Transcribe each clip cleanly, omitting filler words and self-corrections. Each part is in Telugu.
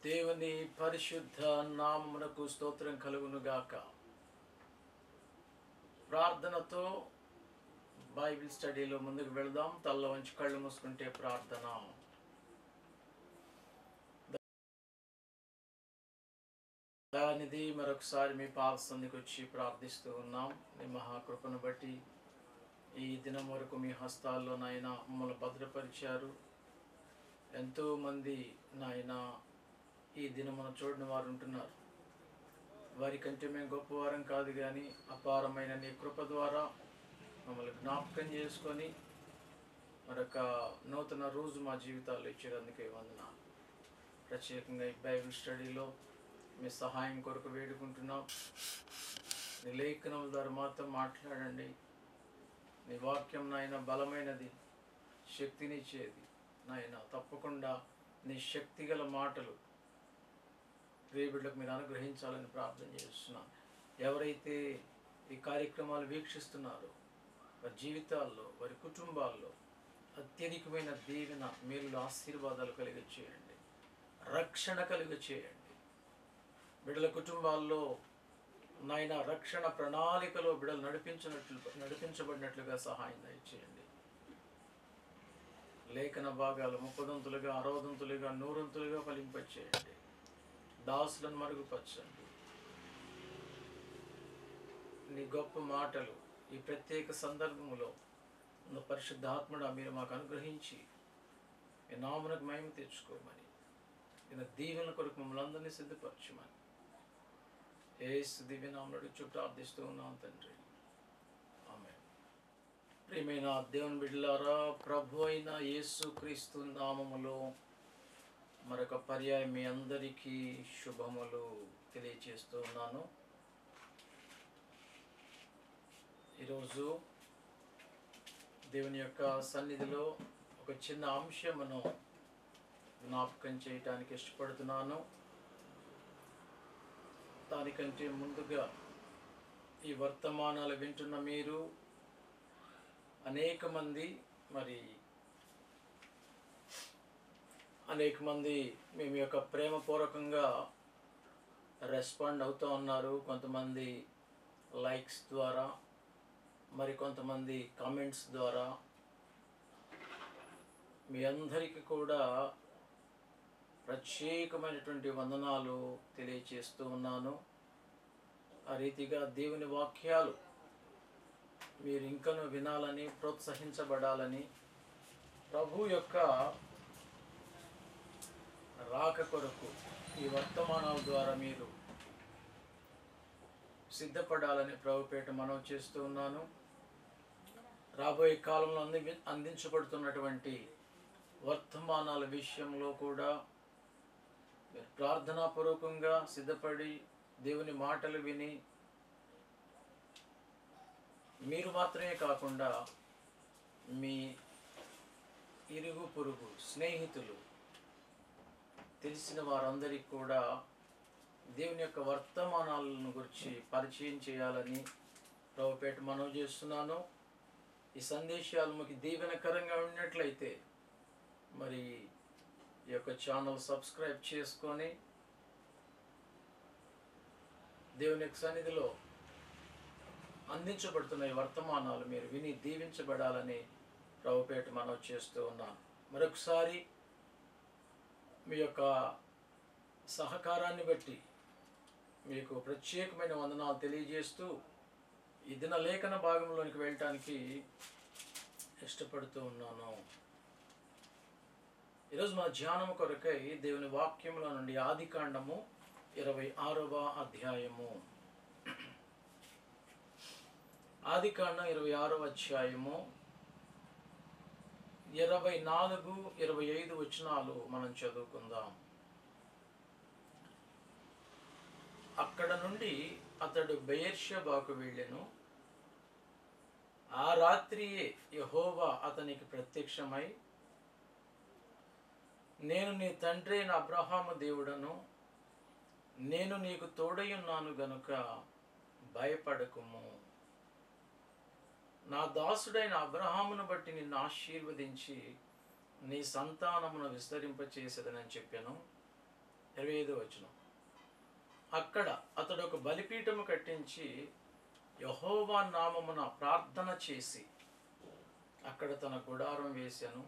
దేవుని పరిశుద్ధ నామమునకు స్తోత్రం కలుగును గాక. ప్రార్థనతో బైబిల్ స్టడీలో ముందుకు వెళదాం. తల్ల వంచి కళ్ళు మూసుకుంటే ప్రార్థన. దానిది మరొకసారి మీ పాద సన్నిధికి వచ్చి ప్రార్థిస్తూ ఉన్నాం. మీ మహాకృపను బట్టి ఈ దినం వరకు మీ హస్తాల్లో నాయన మమ్మల్ని భద్రపరిచారు. ఎంతోమంది నాయన ఈ దినమున చూడని వారు ఉంటున్నారు. వారి కంటే మేము గొప్పవారం కాదు, కానీ అపారమైన నీ కృప ద్వారా మమ్మల్ని జ్ఞాపకం చేసుకొని మరొక నూతన రోజు మా జీవితాల్లో ఇచ్చేందుకే వందనాలు. ప్రత్యేకంగా ఈ బైబిల్ స్టడీలో మీ సహాయం కొరకు వేడుకుంటున్నాం. నీ లేఖనముల ద్వారా మాత్రం మాట్లాడండి. నీ వాక్యం నాయన బలమైనది, శక్తినిచ్చేది నాయన. తప్పకుండా నీ శక్తిగల మాటలు ప్రియబిడ్డలకు మీరు అనుగ్రహించాలని ప్రార్థన చేస్తున్నాను. ఎవరైతే ఈ కార్యక్రమాలు వీక్షిస్తున్నారో వారి జీవితాల్లో, వారి కుటుంబాల్లో అత్యధికమైన దీవెన, మేలుల ఆశీర్వాదాలు కలిగ చేయండి. రక్షణ కలిగ చేయండి. బిడ్డల కుటుంబాల్లో నాయన రక్షణ ప్రణాళికలో బిడ్డలు నడిపించబడినట్లుగా సహాయం దయచేయండి. లేఖన భాగాలు 30దంతులుగా, 60దంతులుగా, 100దంతులుగా ఫలింపచేయండి. దాసులను మరుగుపరచండి. నీ గొప్ప మాటలు ఈ ప్రత్యేక సందర్భంలో ఉన్న పరిశుద్ధాత్ముడా మీరు మాకు అనుగ్రహించి ఈ నామమునకు మహిమ తెచ్చుకోమని, ఈయన దీవెన కొరకు మమ్మల్ని అందరినీ సిద్ధపరచమని యేసు దివ్య నామములో అడుగుచు ప్రార్థిస్తూ ఉన్నాం తండ్రి. ఆమేన్. ప్రియమైన దేవుని బిడ్డలారా, ప్రభు అయిన యేసు క్రీస్తు నామములో మరొక పర్యాయం మీ అందరికీ శుభములు తెలియచేస్తూ ఉన్నాను. ఈరోజు దేవుని యొక్క సన్నిధిలో ఒక చిన్న అంశమును జ్ఞాపకం చేయటానికి ఇష్టపడుతున్నాను. దానికంటే ముందుగా ఈ వర్తమానాలు వింటున్న మీరు అనేక మంది మేము యొక్క ప్రేమపూర్వకంగా రెస్పాండ్ అవుతూ ఉన్నారు. కొంతమంది లైక్స్ ద్వారా, మరి కొంతమంది కామెంట్స్ ద్వారా. మీ అందరికీ కూడా ప్రత్యేకమైనటువంటి వందనాలు తెలియచేస్తూ ఉన్నాను. ఆ రీతిగా దేవుని వాక్యాలు మీరు ఇంకనూ వినాలని, ప్రోత్సహించబడాలని, ప్రభు యొక్క రాక కొరకు ఈ వర్తమానాల ద్వారా మీరు సిద్ధపడాలని ప్రభుపేట మనవి చేస్తూ ఉన్నాను. రాబోయే కాలంలో అందించబడుతున్నటువంటి వర్తమానాల విషయంలో కూడా మీరు ప్రార్థనాపూర్వకంగా సిద్ధపడి దేవుని మాటలు విని, మీరు మాత్రమే కాకుండా మీ ఇరుగు పొరుగు స్నేహితులు, తెలిసిన వారందరికీ కూడా దేవుని యొక్క వర్తమానాలను గురించి పరిచయం చేయాలని ప్రభుపేట మనవి చేస్తున్నాను. ఈ సందేశాలు మీకు దీవెనకరంగా ఉన్నట్లయితే మరి ఈ యొక్క ఛానల్ సబ్స్క్రైబ్ చేసుకొని దేవుని యొక్క సన్నిధిలో అందించబడుతున్న ఈ వర్తమానాలు మీరు విని దీవించబడాలని ప్రభుపేట మనవి చేస్తూ ఉన్నాను. మరొకసారి మీ యొక్క సహకారాన్ని బట్టి మీకు ప్రత్యేకమైన వందనాలు తెలియజేస్తూ ఈ దిన లేఖన భాగంలోనికి వెళ్ళటానికి ఇష్టపడుతూ ఉన్నాను. ఈరోజు మన ధ్యానం కొరకై దేవుని వాక్యంలో నుండి ఆదికాండము 26వ అధ్యాయము. ఆదికాండం 26వ అధ్యాయము 24, 25 వచనాలు మనం చదువుకుందాం. అక్కడ నుండి అతడు బెయేర్షెబాకు వెళ్ళెను. ఆ రాత్రియే యెహోవా అతనికి ప్రత్యక్షమై, నేను నీ తండ్రి అయిన అబ్రహాము దేవుడను, నేను నీకు తోడయున్నాను గనుక భయపడకుము. నా దాసుడైన అబ్రహామును బట్టి నిన్ను ఆశీర్వదించి నీ సంతానమును విస్తరింపచేసేదనని చెప్పాను. 25వ వచనం. అక్కడ అతడు ఒక బలిపీఠము కట్టించి యెహోవా నామమున ప్రార్థన చేసి అక్కడ తన గుడారం వేశాను.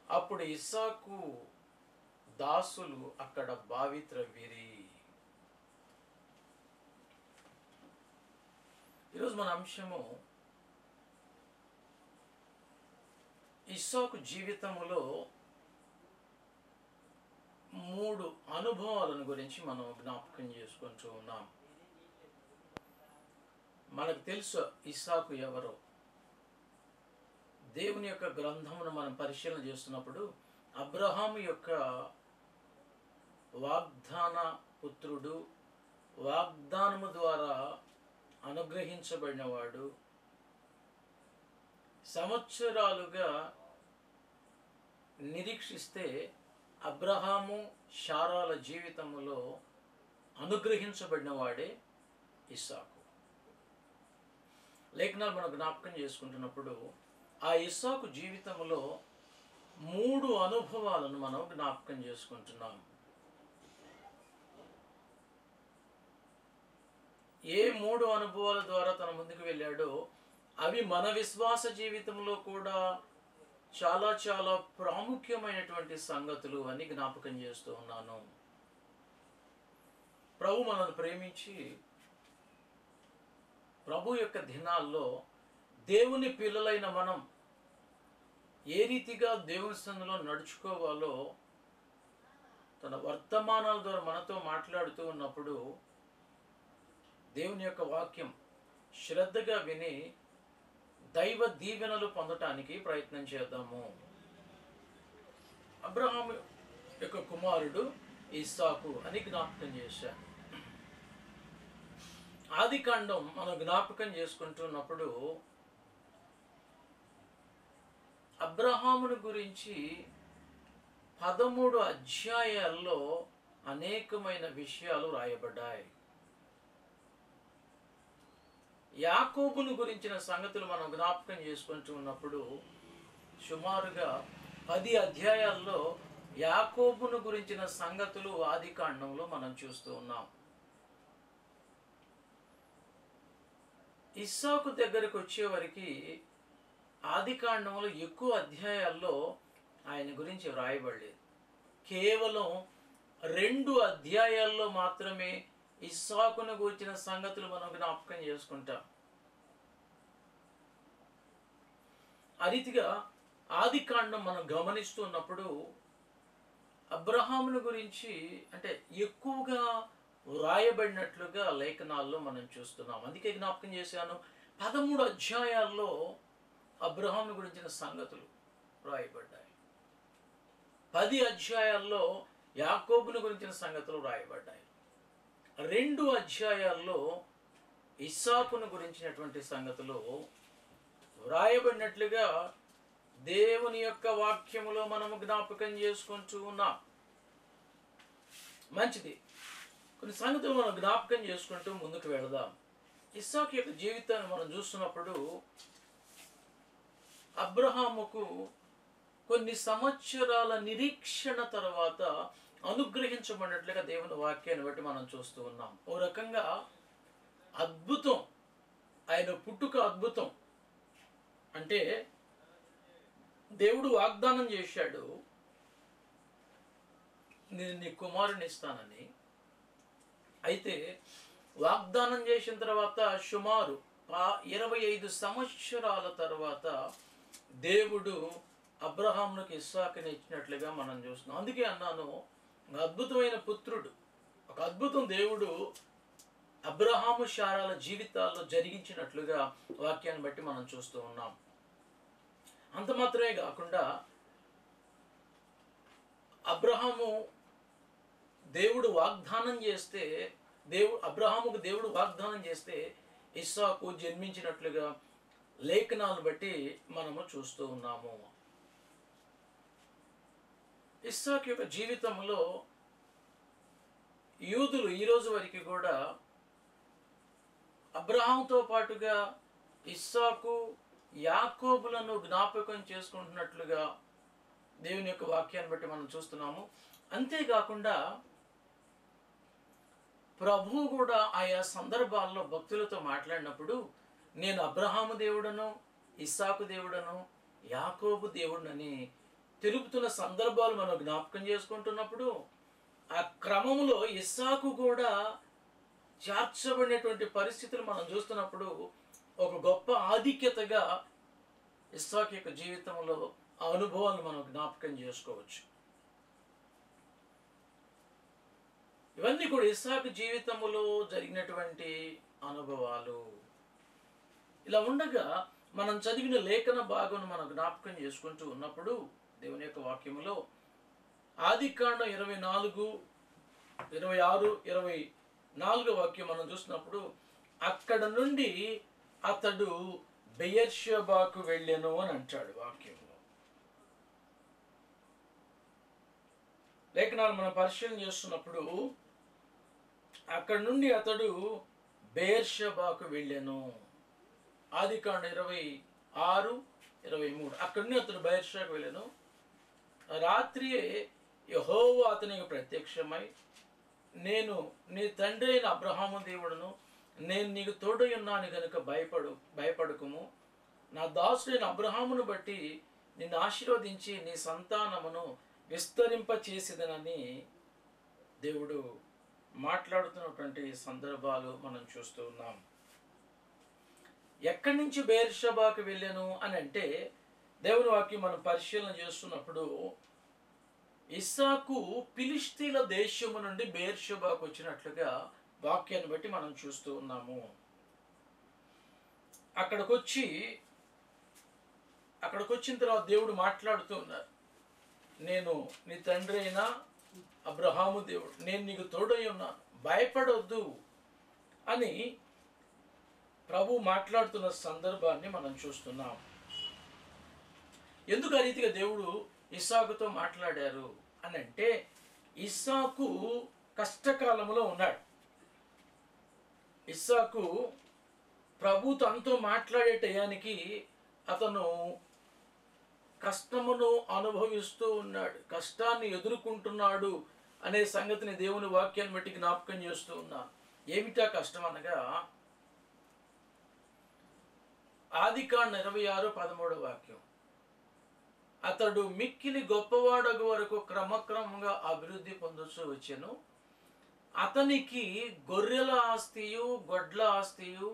అప్పుడు ఇస్సాకు దాసులు అక్కడ బావి త్రవ్విరి. ఈరోజు మన అంశము ఇస్సాకు జీవితములో 3 అనుభవాలను గురించి మనం జ్ఞాపకం చేసుకుంటూ ఉన్నాం. మనకు తెలుసు ఇస్సాకు ఎవరో. దేవుని యొక్క గ్రంథమును మనం పరిశీలన చేస్తున్నప్పుడు అబ్రహాము యొక్క వాగ్దాన పుత్రుడు, వాగ్దానము ద్వారా అనుగ్రహించబడినవాడు, సంవత్సరాలుగా నిరీక్షిస్తే అబ్రహాము శారాల జీవితములో అనుగ్రహించబడినవాడే ఇస్సాకు. లేఖనాలు మనం జ్ఞాపకం చేసుకుంటున్నప్పుడు ఆ ఇస్సాకు జీవితంలో 3 అనుభవాలను మనం జ్ఞాపకం చేసుకుంటున్నాం. ఏ 3 అనుభవాల ద్వారా తన ముందుకు వెళ్ళాడో అవి మన విశ్వాస జీవితంలో కూడా చాలా చాలా ప్రాముఖ్యమైనటువంటి సంగతులు అని జ్ఞాపకం చేస్తూ ఉన్నాను. ప్రభు మనల్ని ప్రేమించి ప్రభు యొక్క దినాల్లో దేవుని పిల్లలైన మనం ఏ రీతిగా దేవుని సన్నిధిలో నడుచుకోవాలో తన వర్తమానాల ద్వారా మనతో మాట్లాడుతూ ఉన్నప్పుడు దేవుని యొక్క వాక్యం శ్రద్ధగా విని దైవ దీవెనలు పొందటానికి ప్రయత్నం చేద్దాము. అబ్రహాము యొక్క కుమారుడు ఇస్సాకు అని జ్ఞాపకం చేశాను. ఆదికాండం మనం జ్ఞాపకం చేసుకుంటున్నప్పుడు అబ్రహామును గురించి 13 అధ్యాయాల్లో అనేకమైన విషయాలు రాయబడ్డాయి. యాకోబును గురించిన సంగతులు మనం జ్ఞాపకం చేసుకుంటూ ఉన్నప్పుడు సుమారుగా 10 అధ్యాయాల్లో యాకోబును గురించిన సంగతులు ఆదికాండంలో మనం చూస్తూ ఉన్నాం. ఇస్సాకు దగ్గరకు వచ్చేవరకు ఆదికాండంలో ఎక్కువ అధ్యాయాల్లో ఆయన గురించి వ్రాయబడలేదు. కేవలం 2 అధ్యాయాల్లో మాత్రమే ఇస్సాకును గురించిన సంగతులు మనం జ్ఞాపకం చేసుకుంటాం. ఆ రీతిగా ఆదికాండం మనం గమనిస్తున్నప్పుడు అబ్రహామును గురించి అంటే ఎక్కువగా వ్రాయబడినట్లుగా లేఖనాల్లో మనం చూస్తున్నాం. అందుకే జ్ఞాపకం చేశాను, 13 అధ్యాయాల్లో అబ్రహామును గురించిన సంగతులు వ్రాయబడ్డాయి. 10 అధ్యాయాల్లో యాకోబును గురించిన సంగతులు వ్రాయబడ్డాయి. 2 అధ్యాయాల్లో ఇస్సాకును గురించినటువంటి సంగతులు వ్రాయబడినట్లుగా దేవుని యొక్క వాక్యములో మనము జ్ఞాపకం చేసుకుంటూ ఉన్నాం. మంచిది, కొన్ని సంగతులు మనం జ్ఞాపకం చేసుకుంటూ ముందుకు వెళదాం. ఇస్సాకు యొక్క జీవితాన్ని మనం చూస్తున్నప్పుడు అబ్రహాముకు కొన్ని సంవత్సరాల నిరీక్షణ తర్వాత అనుగ్రహించబడినట్లుగా దేవుని వాక్యాన్ని బట్టి మనం చూస్తూ ఉన్నాం. ఓ రకంగా అద్భుతం, ఆయన పుట్టుక అద్భుతం. అంటే దేవుడు వాగ్దానం చేశాడు, నేను నీ కుమారుని ఇస్తానని. అయితే వాగ్దానం చేసిన తర్వాత సుమారు 25 సంవత్సరాల తర్వాత దేవుడు అబ్రహామునకు ఇస్సాకుని ఇచ్చినట్లుగా మనం చూస్తున్నాం. అందుకే అన్నాను, అద్భుతమైన పుత్రుడు, ఒక అద్భుతం దేవుడు అబ్రహాము శారాల జీవితాల్లో జరిగించినట్లుగా వాక్యాన్ని బట్టి మనం చూస్తూ ఉన్నాం. అంత మాత్రమే కాకుండా అబ్రహాము దేవుడు వాగ్దానం చేస్తే అబ్రహాముకు దేవుడు వాగ్దానం చేస్తే ఇస్సాకు జన్మించినట్లుగా లేఖనాలను బట్టి మనము చూస్తూ ఉన్నాము. ఇస్సాకు యొక్క జీవితంలో యూదులు ఈరోజు వరకు కూడా అబ్రహాముతో పాటుగా ఇస్సాకు, యాకోబులను జ్ఞాపకం చేసుకుంటున్నట్లుగా దేవుని యొక్క వాక్యాన్ని బట్టి మనం చూస్తున్నాము. అంతేకాకుండా ప్రభువు కూడా ఆయా సందర్భాల్లో భక్తులతో మాట్లాడినప్పుడు నేను అబ్రహాము దేవుడను, ఇస్సాకు దేవుడను, యాకోబు దేవుడనని తెలుపుతున్న సందర్భాలు మనం జ్ఞాపకం చేసుకుంటున్నప్పుడు ఆ క్రమంలో ఇస్సాకు కూడా చేర్చబడినటువంటి పరిస్థితులు మనం చూస్తున్నప్పుడు ఒక గొప్ప ఆధిక్యతగా ఇస్సాకు యొక్క జీవితంలో ఆ అనుభవాలను మనం జ్ఞాపకం చేసుకోవచ్చు. ఇవన్నీ కూడా ఇస్సాకు జీవితంలో జరిగినటువంటి అనుభవాలు. ఇలా ఉండగా మనం చదివిన లేఖన భాగం మనం జ్ఞాపకం చేసుకుంటూ ఉన్నప్పుడు దేవుని యొక్క వాక్యములో ఆదికాండం 24, 26, 24 వాక్యం మనం చూసినప్పుడు అక్కడ నుండి అతడు బెయేర్షెబాకు వెళ్ళెను అని అంటాడు వాక్యంలో. లేఖనాలు మనం పరిశీలన చేస్తున్నప్పుడు అక్కడ నుండి అతడు బెయేర్షెబాకు వెళ్ళెను. ఆదికాండం 26, 23 అక్కడి నుండి అతడు బెయేర్షెబాకు వెళ్ళెను. రాత్రియే యెహోవా అతనికి ప్రత్యక్షమై, నేను నీ తండ్రి అయిన అబ్రహాము దేవుడును, నేను నీకు తోడై ఉన్నాను గనుక భయపడకుము. నా దాసుడైన అబ్రహామును బట్టి నిన్ను ఆశీర్వదించి నీ సంతానమును విస్తరింప చేసేదనని దేవుడు మాట్లాడుతున్నటువంటి సందర్భాలు మనం చూస్తూ ఉన్నాం. ఎక్కడి నుంచి బెయేర్షెబాకు వెళ్ళాను అని అంటే దేవుని వాక్యం మనం పరిశీలన చేస్తున్నప్పుడు ఇస్సాకు ఫిలిష్తీల దేశము నుండి బెయేర్షెబాకు వచ్చినట్లుగా వాక్యాన్ని బట్టి మనం చూస్తూ ఉన్నాము. అక్కడికి వచ్చిన తర్వాత దేవుడు మాట్లాడుతూ ఉన్నారు, నేను నీ తండ్రి అయిన అబ్రహాము దేవుడు, నేను నీకు తోడై ఉన్నాను, భయపడొద్దు అని ప్రభు మాట్లాడుతున్న సందర్భాన్ని మనం చూస్తున్నాం. ఎందుకు ఆ రీతిగా దేవుడు ఇస్సాకుతో మాట్లాడారు అని అంటే ఇస్సాకు కష్టకాలంలో ఉన్నాడు. ఇస్సాకు ప్రభు తనతో మాట్లాడే టయానికి అతను కష్టమును అనుభవిస్తూ ఉన్నాడు, కష్టాన్ని ఎదుర్కొంటున్నాడు అనే సంగతిని దేవుని వాక్యాన్ని బట్టి జ్ఞాపకం చేస్తూ ఉన్నాను. ఏమిటా కష్టం అనగా ఆదికాండం 26, 13 వాక్యం, అతడు మిక్కిలి గొప్పవాడగు వరకు క్రమక్రమంగా అభివృద్ధి పొందుతూ వచ్చెను. అతనికి గొర్రెల ఆస్తియు, గొడ్ల ఆస్తియు,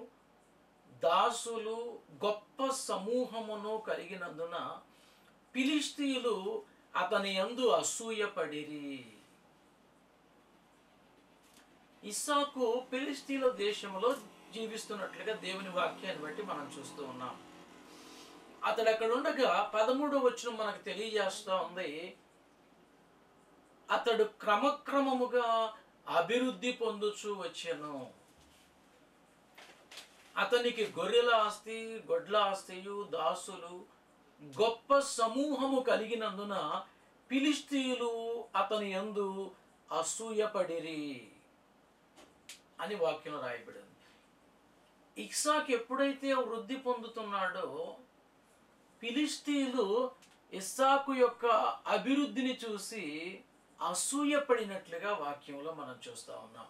దాసులు, గొప్ప సమూహమును కలిగినందున ఫిలిష్తీయులు అతని యందు అసూయపడిరి. ఇస్సాకు ఫిలిష్తీయుల దేశంలో జీవిస్తున్నట్లుగా దేవుని వాక్యాన్ని బట్టి మనం చూస్తూ ఉన్నాం. అతడు అక్కడ ఉండగా 13వ వచనం మనకు తెలియజేస్తూ ఉంది, అతడు క్రమక్రమముగా అభివృద్ధి పొందుచూ వచ్చెను. అతనికి గొర్రెల ఆస్తి, గొడ్ల ఆస్తియు, దాసులు, గొప్ప సమూహము కలిగినందున ఫిలిష్తీయులు అతని యందు అసూయపడిరి అని వాక్యం రాయబడింది. ఇస్సాకు ఎప్పుడైతే వృద్ధి పొందుతున్నాడో ఫిలిష్తీయులు ఇస్సాకు యొక్క అభివృద్ధిని చూసి అసూయపడినట్లుగా వాక్యంలో మనం చూస్తూ ఉన్నాం.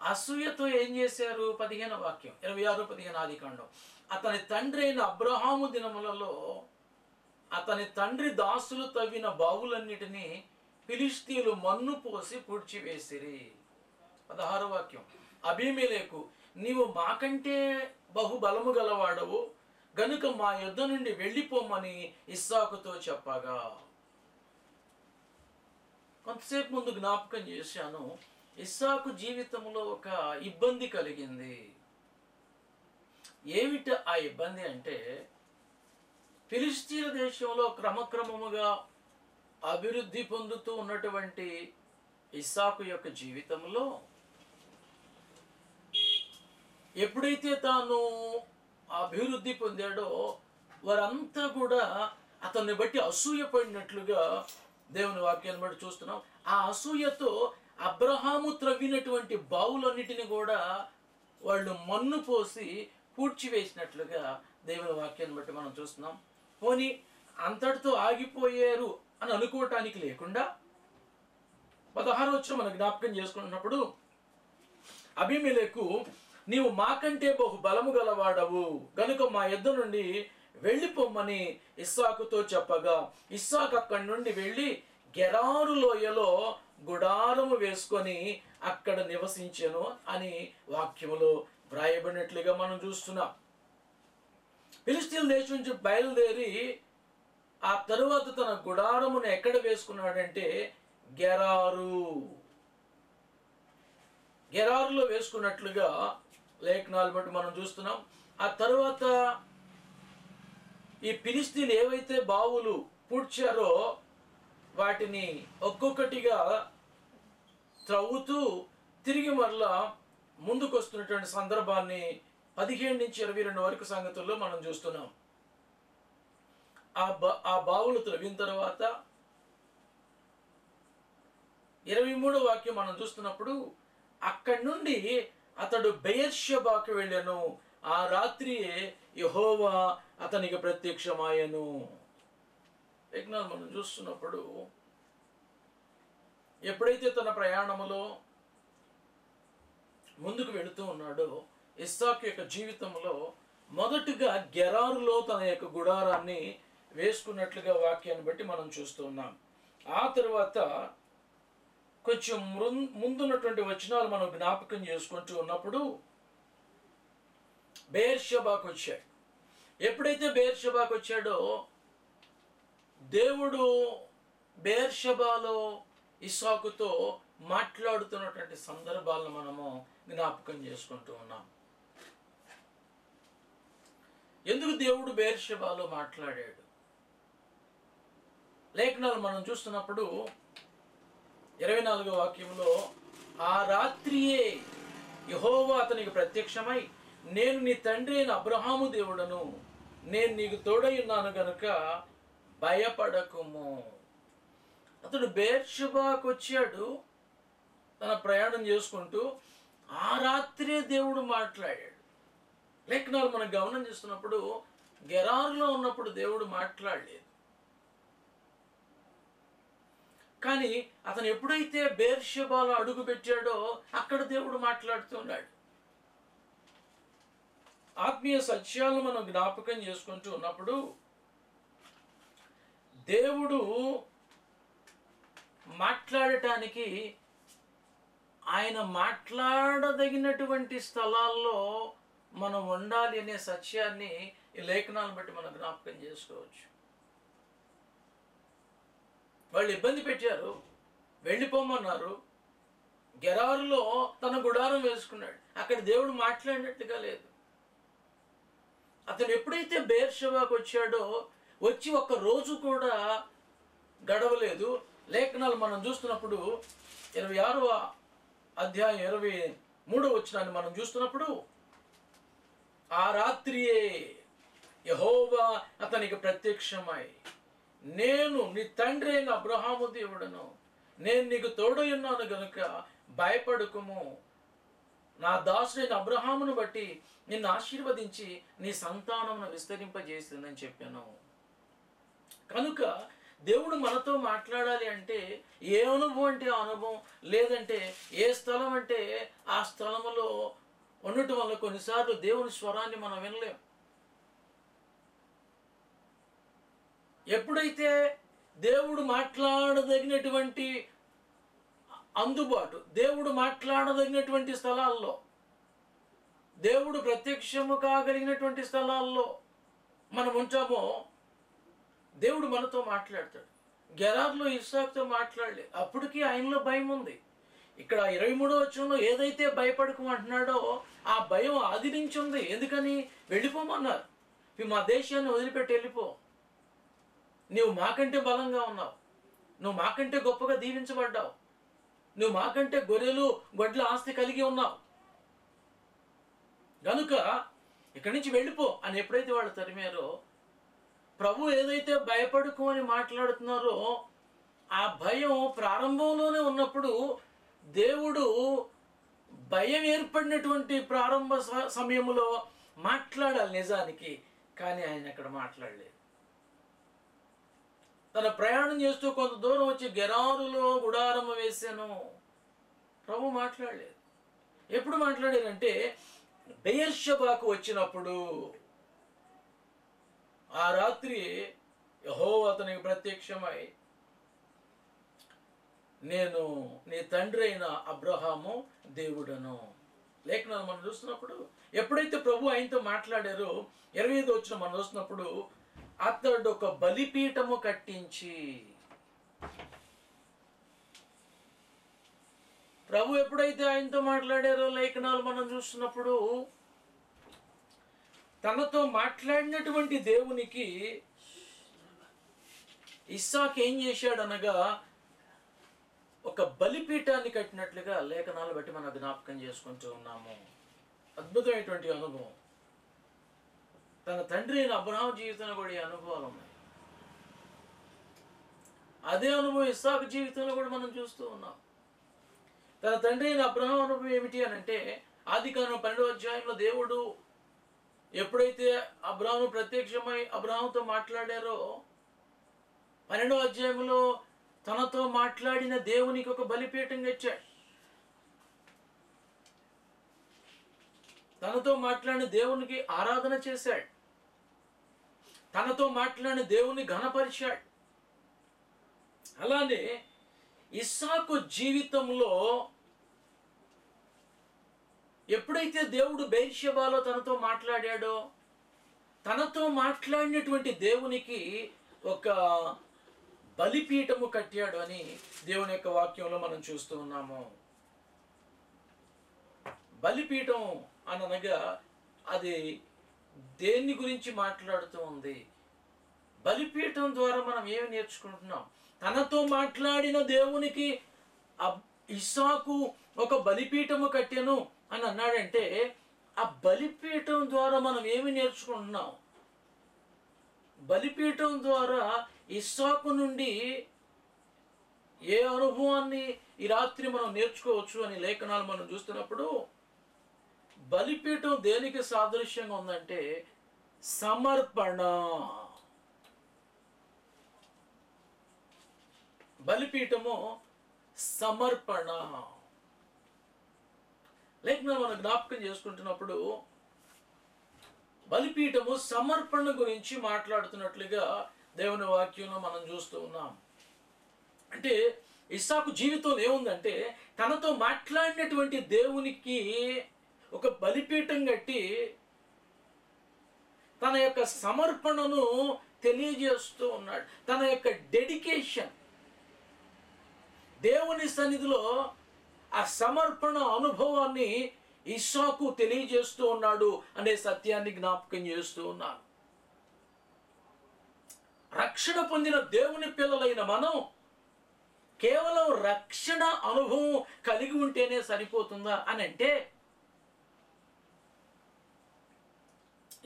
అసూయతో ఏం చేశారు? 15వ వాక్యం 26, 15 ఆదికాండం, అతని తండ్రి అయిన అబ్రహాము దినములలో అతని తండ్రి దాసులు తవ్విన బావులన్నిటినీ ఫిలిష్తీయులు మన్ను పోసి పూడ్చివేసిరి. 16వ వాక్యం, అబీమెలెకు నీవు మాకంటే బహుబలము గలవాడవు గనుక మా యుద్ధ నుండి వెళ్ళిపోమని ఇస్సాకుతో చెప్పగా. కొంతసేపు ముందు జ్ఞాపకం చేశాను, ఇస్సాకు జీవితంలో ఒక ఇబ్బంది కలిగింది. ఏమిటి ఆ ఇబ్బంది అంటే ఫిలిష్తీయుల దేశంలో క్రమక్రమముగా అభివృద్ధి పొందుతూ ఉన్నటువంటి ఇస్సాకు యొక్క జీవితంలో ఎప్పుడైతే తాను అభివృద్ధి పొందాడో వారంతా కూడా అతన్ని బట్టి అసూయపడినట్లుగా దేవుని వాక్యాన్ని బట్టి చూస్తున్నాం. ఆ అసూయతో అబ్రహాము త్రవ్వినటువంటి బావులన్నిటిని కూడా వాళ్ళు మన్ను పోసి పూడ్చివేసినట్లుగా దేవుని వాక్యాన్ని బట్టి మనం చూస్తున్నాం. పోనీ అంతటితో ఆగిపోయారు అని అనుకోవటానికి లేకుండా 16వ వచనం మనం జ్ఞాపకం చేసుకున్నప్పుడు, అబీమెలెకు, నీవు మాకంటే బహు బలము గలవాడవు గనుక మా యొద్ద నుండి వెళ్ళిపోమ్మని ఇస్సాకుతో చెప్పగా, ఇస్సాకు అక్కడి నుండి వెళ్ళి గెరారు లోయలో గుడారము వేసుకొని అక్కడ నివసించెను అని వాక్యములో వ్రాయబడినట్లుగా మనం చూస్తున్నాం. ఫిలిష్తీయుల దేశం నుంచి బయలుదేరి ఆ తరువాత తన గుడారమును ఎక్కడ వేసుకున్నాడంటే గెరారులో వేసుకున్నట్లుగా లేఖనాలు బట్టి మనం చూస్తున్నాం. ఆ తరువాత ఈ ఫిలిష్తీయులు ఏవైతే బావులు పూడ్చారో వాటిని ఒక్కొక్కటిగా త్రవ్వుతూ తిరిగి మరలా ముందుకు వస్తున్నటువంటి సందర్భాన్ని 17 నుంచి 22 వరకు సంగతుల్లో మనం చూస్తున్నాం. ఆ బావులు త్రవ్విన తర్వాత 23వ వాక్యం మనం చూస్తున్నప్పుడు, అక్కడి నుండి అతడు బెయేర్షెబాకు వెళ్ళెను, ఆ రాత్రియే యెహోవా అతనికి ప్రత్యక్షమాయెను. లేఖనాలు మనం చూస్తున్నప్పుడు ఎప్పుడైతే తన ప్రయాణములో ముందుకు వెళుతూ ఉన్నాడో, ఇస్సాకు యొక్క జీవితంలో మొదటిగా గెరారులో తన యొక్క గుడారాన్ని వేసుకున్నట్లుగా వాక్యాన్ని బట్టి మనం చూస్తున్నాం. ఆ తర్వాత కొంచెం ముందున్నటువంటి వచనాలు మనం జ్ఞాపకం చేసుకుంటూ ఉన్నప్పుడు బెయేర్షెబాకు వచ్చాడు. ఎప్పుడైతే బెయేర్షెబాకు వచ్చాడో, దేవుడు బెయేర్షెబాలో ఇస్సాకుతో మాట్లాడుతున్నటువంటి సందర్భాలను మనము జ్ఞాపకం చేసుకుంటూ ఉన్నాం. ఎందుకు దేవుడు బెయేర్షెబాలో మాట్లాడాడు? లేఖనాలు మనం చూస్తున్నప్పుడు 24వ వాక్యంలో, ఆ రాత్రియే యెహోవా అతనికి ప్రత్యక్షమై, నేను నీ తండ్రి అయిన అబ్రహాము దేవుడను, నేను నీకు తోడై ఉన్నాను గనుక భయపడకుము. అతడు బెయేర్షెబాకు వచ్చాడు తన ప్రయాణం చేసుకుంటూ. ఆ రాత్రే దేవుడు మాట్లాడాడు. లేఖనాలు మనం గమనం చేస్తున్నప్పుడు గెరారులో ఉన్నప్పుడు దేవుడు మాట్లాడలేదు. కానీ అతను ఎప్పుడైతే బెయేర్షెబాలో అడుగు పెట్టాడో అక్కడ దేవుడు మాట్లాడుతున్నాడు. ఆత్మీయ సత్యాలను మనం జ్ఞాపకం చేసుకుంటూ ఉన్నప్పుడు దేవుడు మాట్లాడటానికి ఆయన మాట్లాడదగినటువంటి స్థలాల్లో మనం ఉండాలి అనే సత్యాన్ని ఈ లేఖనాలను బట్టి మనం జ్ఞాపకం చేసుకోవచ్చు. వాళ్ళు ఇబ్బంది పెట్టారు, వెళ్ళిపోమన్నారు, గెరారులో తన గుడారం వేసుకున్నాడు, అక్కడ దేవుడు మాట్లాడినట్టుగా లేదు. అతను ఎప్పుడైతే బెయేర్షెబాకు వచ్చాడో, వచ్చి ఒక్క రోజు కూడా గడవలేదు. లేఖనాలు మనం చూస్తున్నప్పుడు 26వ అధ్యాయం 23వ వచనాన్ని మనం చూస్తున్నప్పుడు, ఆ రాత్రియే యెహోవా అతనికి ప్రత్యక్షమై, నేను నీ తండ్రి అయిన అబ్రహాము దేవుడను, నేను నీకు తోడై ఉన్నాను గనుక భయపడకుము, నా దాసుడైన అబ్రహామును బట్టి నిన్ను ఆశీర్వదించి నీ సంతానమును విస్తరింపజేస్తుందని చెప్పాను. కనుక దేవుడు మనతో మాట్లాడాలి అంటే ఏ అనుభవం అంటే ఆ అనుభవం, లేదంటే ఏ స్థలం అంటే ఆ స్థలములో ఉండటం వల్ల కొన్నిసార్లు దేవుని స్వరాన్ని మనం వినలేం. ఎప్పుడైతే దేవుడు మాట్లాడదగినటువంటి అందుబాటు, దేవుడు మాట్లాడదగినటువంటి స్థలాల్లో, దేవుడు ప్రత్యక్షము కాగలిగినటువంటి స్థలాల్లో మనం ఉంటామో దేవుడు మనతో మాట్లాడతాడు. గెరారులో ఇస్సాకుతో మాట్లాడలేదు, అప్పటికి ఆయనలో భయం ఉంది. ఇక్కడ 23వ వచనంలో ఏదైతే భయపడకమంటున్నాడో ఆ భయం ఆది నుంచి ఉంది. ఎందుకని? వెళ్ళిపోమన్నారు, మా దేశాన్ని వదిలిపెట్టి వెళ్ళిపో, నువ్వు మాకంటే బలంగా ఉన్నావు, నువ్వు మాకంటే గొప్పగా దీవించబడ్డావు, నువ్వు మాకంటే గొర్రెలు గొడ్ల ఆస్తి కలిగి ఉన్నావు, కనుక ఇక్కడి నుంచి వెళ్ళిపో అని ఎప్పుడైతే వాళ్ళు తరిమారో, ప్రభు ఏదైతే భయపడుకో అని మాట్లాడుతున్నారో ఆ భయం ప్రారంభంలోనే ఉన్నప్పుడు దేవుడు భయం ఏర్పడినటువంటి ప్రారంభ సమయంలో మాట్లాడాలి నిజానికి, కానీ ఆయన అక్కడ మాట్లాడలేదు. తన ప్రయాణం చేస్తూ కొంత దూరం వచ్చి గెరారులో గుడారము వేసాను. ప్రభు మాట్లాడలేదు. ఎప్పుడు మాట్లాడారంటే బెయేర్షెబాకు వచ్చినప్పుడు. ఆ రాత్రి యెహోవా అతనికి ప్రత్యక్షమై, నేను నీ తండ్రి అయిన అబ్రహాము దేవుడను. లేఖనాలు మనం చూస్తున్నప్పుడు ఎప్పుడైతే ప్రభు ఆయనతో మాట్లాడారో 25 వచ్చిన మనం చూస్తున్నప్పుడు, అతడు ఒక బలిపీఠము కట్టించి. ప్రభు ఎప్పుడైతే ఆయనతో మాట్లాడారో లేఖనాలు మనం చూస్తున్నప్పుడు, తనతో మాట్లాడినటువంటి దేవునికి ఇస్సాకు ఏం చేశాడనగా ఒక బలిపీఠాన్ని కట్టినట్లుగా లేఖనాలు బట్టి మనం జ్ఞాపకం చేసుకుంటూ ఉన్నాము. అద్భుతమైనటువంటి అనుభవం. తన తండ్రి అయిన అబ్రహాము జీవితంలో కూడా ఈ అనుభవాలు ఉన్నాయి. అదే అనుభవం ఇస్సాకు జీవితంలో కూడా మనం చూస్తూ ఉన్నాం. తన తండ్రి అయిన అబ్రహాము అనుభవం ఏమిటి అని అంటే, ఆదికాండం 12వ అధ్యాయంలో దేవుడు ఎప్పుడైతే అబ్రహాము ప్రత్యక్షమై అబ్రహాముతో మాట్లాడారో 12వ అధ్యాయంలో తనతో మాట్లాడిన దేవునికి ఒక బలిపీఠం కట్టాడు. తనతో మాట్లాడిన దేవునికి ఆరాధన చేశాడు. తనతో మాట్లాడిన దేవుని ఘనపరిచాడు. అలానే ఇస్సాకు జీవితంలో ఎప్పుడైతే దేవుడు బెయేర్షెబాలో తనతో మాట్లాడాడో, తనతో మాట్లాడినటువంటి దేవునికి ఒక బలిపీఠము కట్టాడు అని దేవుని యొక్క వాక్యంలో మనం చూస్తూ ఉన్నాము. బలిపీఠం అనగా అది దేన్ని గురించి మాట్లాడుతూ ఉంది? బలిపీఠం ద్వారా మనం ఏమి నేర్చుకుంటున్నాం? తనతో మాట్లాడిన దేవునికి ఇస్సాకు ఒక బలిపీఠము కట్టాను అని అన్నాడంటే, ఆ బలిపీఠం ద్వారా మనం ఏమి నేర్చుకుంటున్నాం? బలిపీఠం ద్వారా ఇస్సాకు నుండి ఏ అనుభవాన్ని ఈ రాత్రి మనం నేర్చుకోవచ్చు అని లేఖనాలు మనం చూస్తున్నప్పుడు, బలిపీఠం దేనికి సాదృశ్యంగా ఉందంటే సమర్పణ. బలిపీఠము సమర్పణ. లేఖనాలు మనం జ్ఞాపకం చేసుకుంటున్నప్పుడు బలిపీఠము సమర్పణ గురించి మాట్లాడుతున్నట్లుగా దేవుని వాక్యంలో మనం చూస్తూ ఉన్నాం. అంటే ఇస్సాకు జీవితంలో ఏముందంటే, తనతో మాట్లాడినటువంటి దేవునికి ఒక బలిపీఠం కట్టి తన యొక్క సమర్పణను తెలియజేస్తూ ఉన్నాడు. తన యొక్క డెడికేషన్, దేవుని సన్నిధిలో ఆ సమర్పణ అనుభవాన్ని ఇస్సాకు తెలియజేస్తూ ఉన్నాడు అనే సత్యాన్ని జ్ఞాపకం చేస్తూ ఉన్నాను. రక్షణ పొందిన దేవుని పిల్లలైన మనం కేవలం రక్షణ అనుభవం కలిగి ఉంటేనే సరిపోతుందా అని అంటే,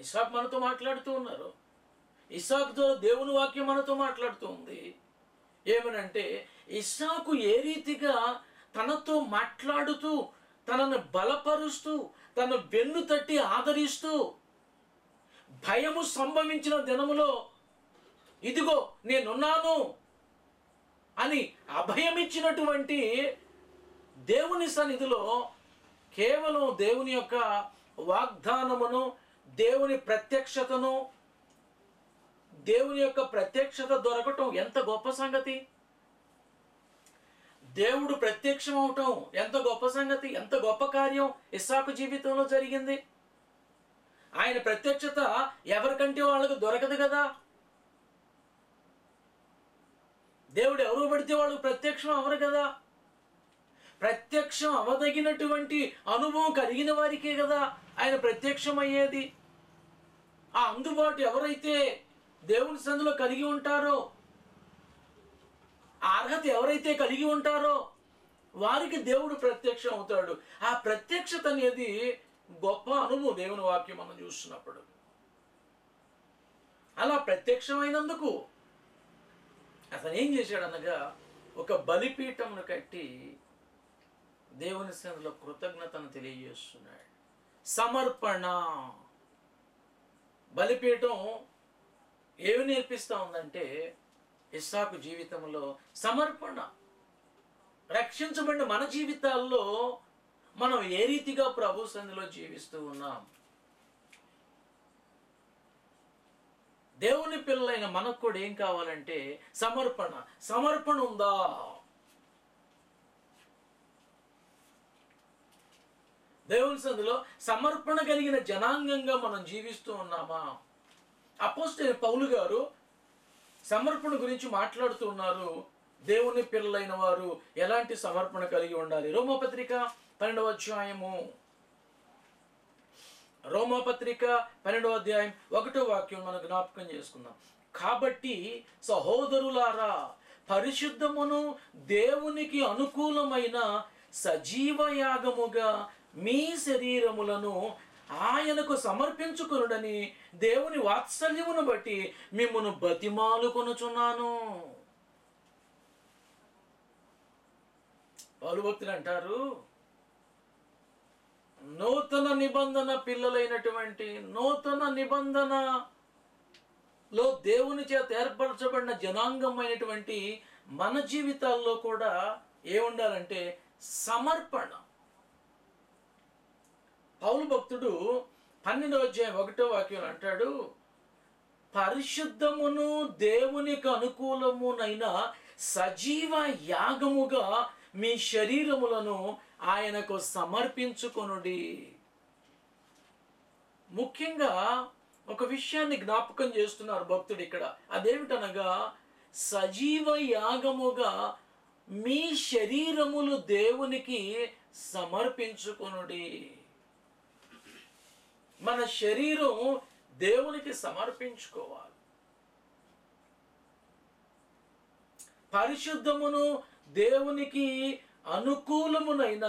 ఇస్సాకు మనతో మాట్లాడుతూ ఉన్నారు. ఇస్సాకుతో దేవుని వాక్యం మనతో మాట్లాడుతూ ఉంది. ఏమనంటే, ఇస్సాకు ఏ రీతిగా తనతో మాట్లాడుతూ, తనను బలపరుస్తూ, తన వెన్ను తట్టి ఆదరిస్తూ, భయము సంభవించిన దినములో ఇదిగో నేనున్నాను అని అభయమిచ్చినటువంటి దేవుని సన్నిధిలో కేవలం దేవుని యొక్క వాగ్దానమును, దేవుని ప్రత్యక్షతను, దేవుని యొక్క ప్రత్యక్షత దొరకటం ఎంత గొప్ప సంగతి! దేవుడు ప్రత్యక్షం అవటం ఎంత గొప్ప సంగతి! ఎంత గొప్ప కార్యం ఇస్సాకు జీవితంలో జరిగింది. ఆయన ప్రత్యక్షత ఎవరికంటే వాళ్ళకు దొరకదు కదా. దేవుడు ఎవరు పడితే వాళ్ళకు ప్రత్యక్షం అవరు కదా. ప్రత్యక్షం అవదగినటువంటి అనుభవం కలిగిన వారికే కదా ఆయన ప్రత్యక్షం అయ్యేది. ఆ అందుబాటు ఎవరైతే దేవుని సన్నిధిలో కలిగి ఉంటారో, ఆ అర్హత ఎవరైతే కలిగి ఉంటారో వారికి దేవుడు ప్రత్యక్షం అవుతాడు. ఆ ప్రత్యక్షత అనేది గొప్ప అనుభవం దేవుని వాక్యం మనం చూస్తున్నప్పుడు. అలా ప్రత్యక్షమైనందుకు అతను ఏం చేశాడనగా ఒక బలిపీఠమును కట్టి దేవుని సన్నిధిలో కృతజ్ఞతను తెలియజేస్తున్నాడు. సమర్పణ. బలిపీఠం ఏమి నేర్పిస్తూ ఉందంటే, ఇస్సాకు జీవితంలో సమర్పణ. రక్షించబడిన మన జీవితాల్లో మనం ఏ రీతిగా ప్రభు సన్నిధిలో జీవిస్తూ ఉన్నాం? దేవుని పిల్లలైన మనకు కూడా ఏం కావాలంటే సమర్పణ. సమర్పణ ఉందా? దేవుని సన్నిధిలో సమర్పణ కలిగిన జనాంగంగా మనం జీవిస్తూ ఉన్నామా? అపోస్తలుడైన పౌలు గారు సమర్పణ గురించి మాట్లాడుతూ ఉన్నారు. దేవుని పిల్లలైన వారు ఎలాంటి సమర్పణ కలిగి ఉండాలి? రోమాపత్రిక 12వ అధ్యాయము, రోమాపత్రిక 12వ అధ్యాయం 1వ వాక్యం మనం జ్ఞాపకం చేసుకుందాం. కాబట్టి సహోదరులారా, పరిశుద్ధమును దేవునికి అనుకూలమైన సజీవ యాగముగా మీ శరీరములను ఆయనకు సమర్పించుకొనుడని దేవుని వాత్సల్యమును బట్టి మిమ్మును బతిమాలుకొనుచున్నాను. పౌలు భక్తులు అంటారు, నూతన నిబంధన పిల్లలైనటువంటి, నూతన నిబంధనలో దేవుని చేత ఏర్పరచబడిన జనాంగమైనటువంటి మన జీవితాల్లో కూడా ఏముండాలంటే సమర్పణ. పౌలు భక్తుడు 12వ అధ్యాయం 1వ వాక్యం అంటాడు, పరిశుద్ధమును దేవునికి అనుకూలమునైన సజీవ యాగముగా మీ శరీరములను ఆయనకు సమర్పించుకొనుడి. ముఖ్యంగా ఒక విషయాన్ని జ్ఞాపకం చేస్తున్నారు భక్తుడు ఇక్కడ. అదేమిటనగా, సజీవ యాగముగా మీ శరీరములు దేవునికి సమర్పించుకొనుడి. మన శరీరం దేవునికి సమర్పించుకోవాలి. పరిశుద్ధమును దేవునికి అనుకూలమునైన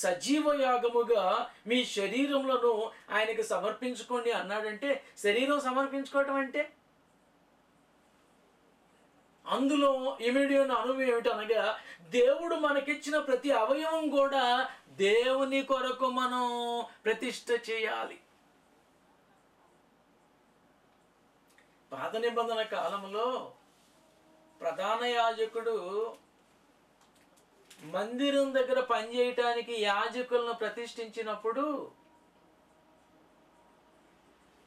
సజీవ యాగముగా మీ శరీరములను ఆయనకి సమర్పించుకోండి అన్నాడంటే, శరీరం సమర్పించుకోవటం అంటే అందులో ఇమిడియన్ అనుభవం ఏమిటనగా, దేవుడు మనకిచ్చిన ప్రతి అవయవం కూడా దేవుని కొరకు మనం ప్రతిష్ఠ చేయాలి. పాత నిబంధన కాలంలో ప్రధాన యాజకుడు మందిరం దగ్గర పనిచేయటానికి యాజకులను ప్రతిష్ఠించినప్పుడు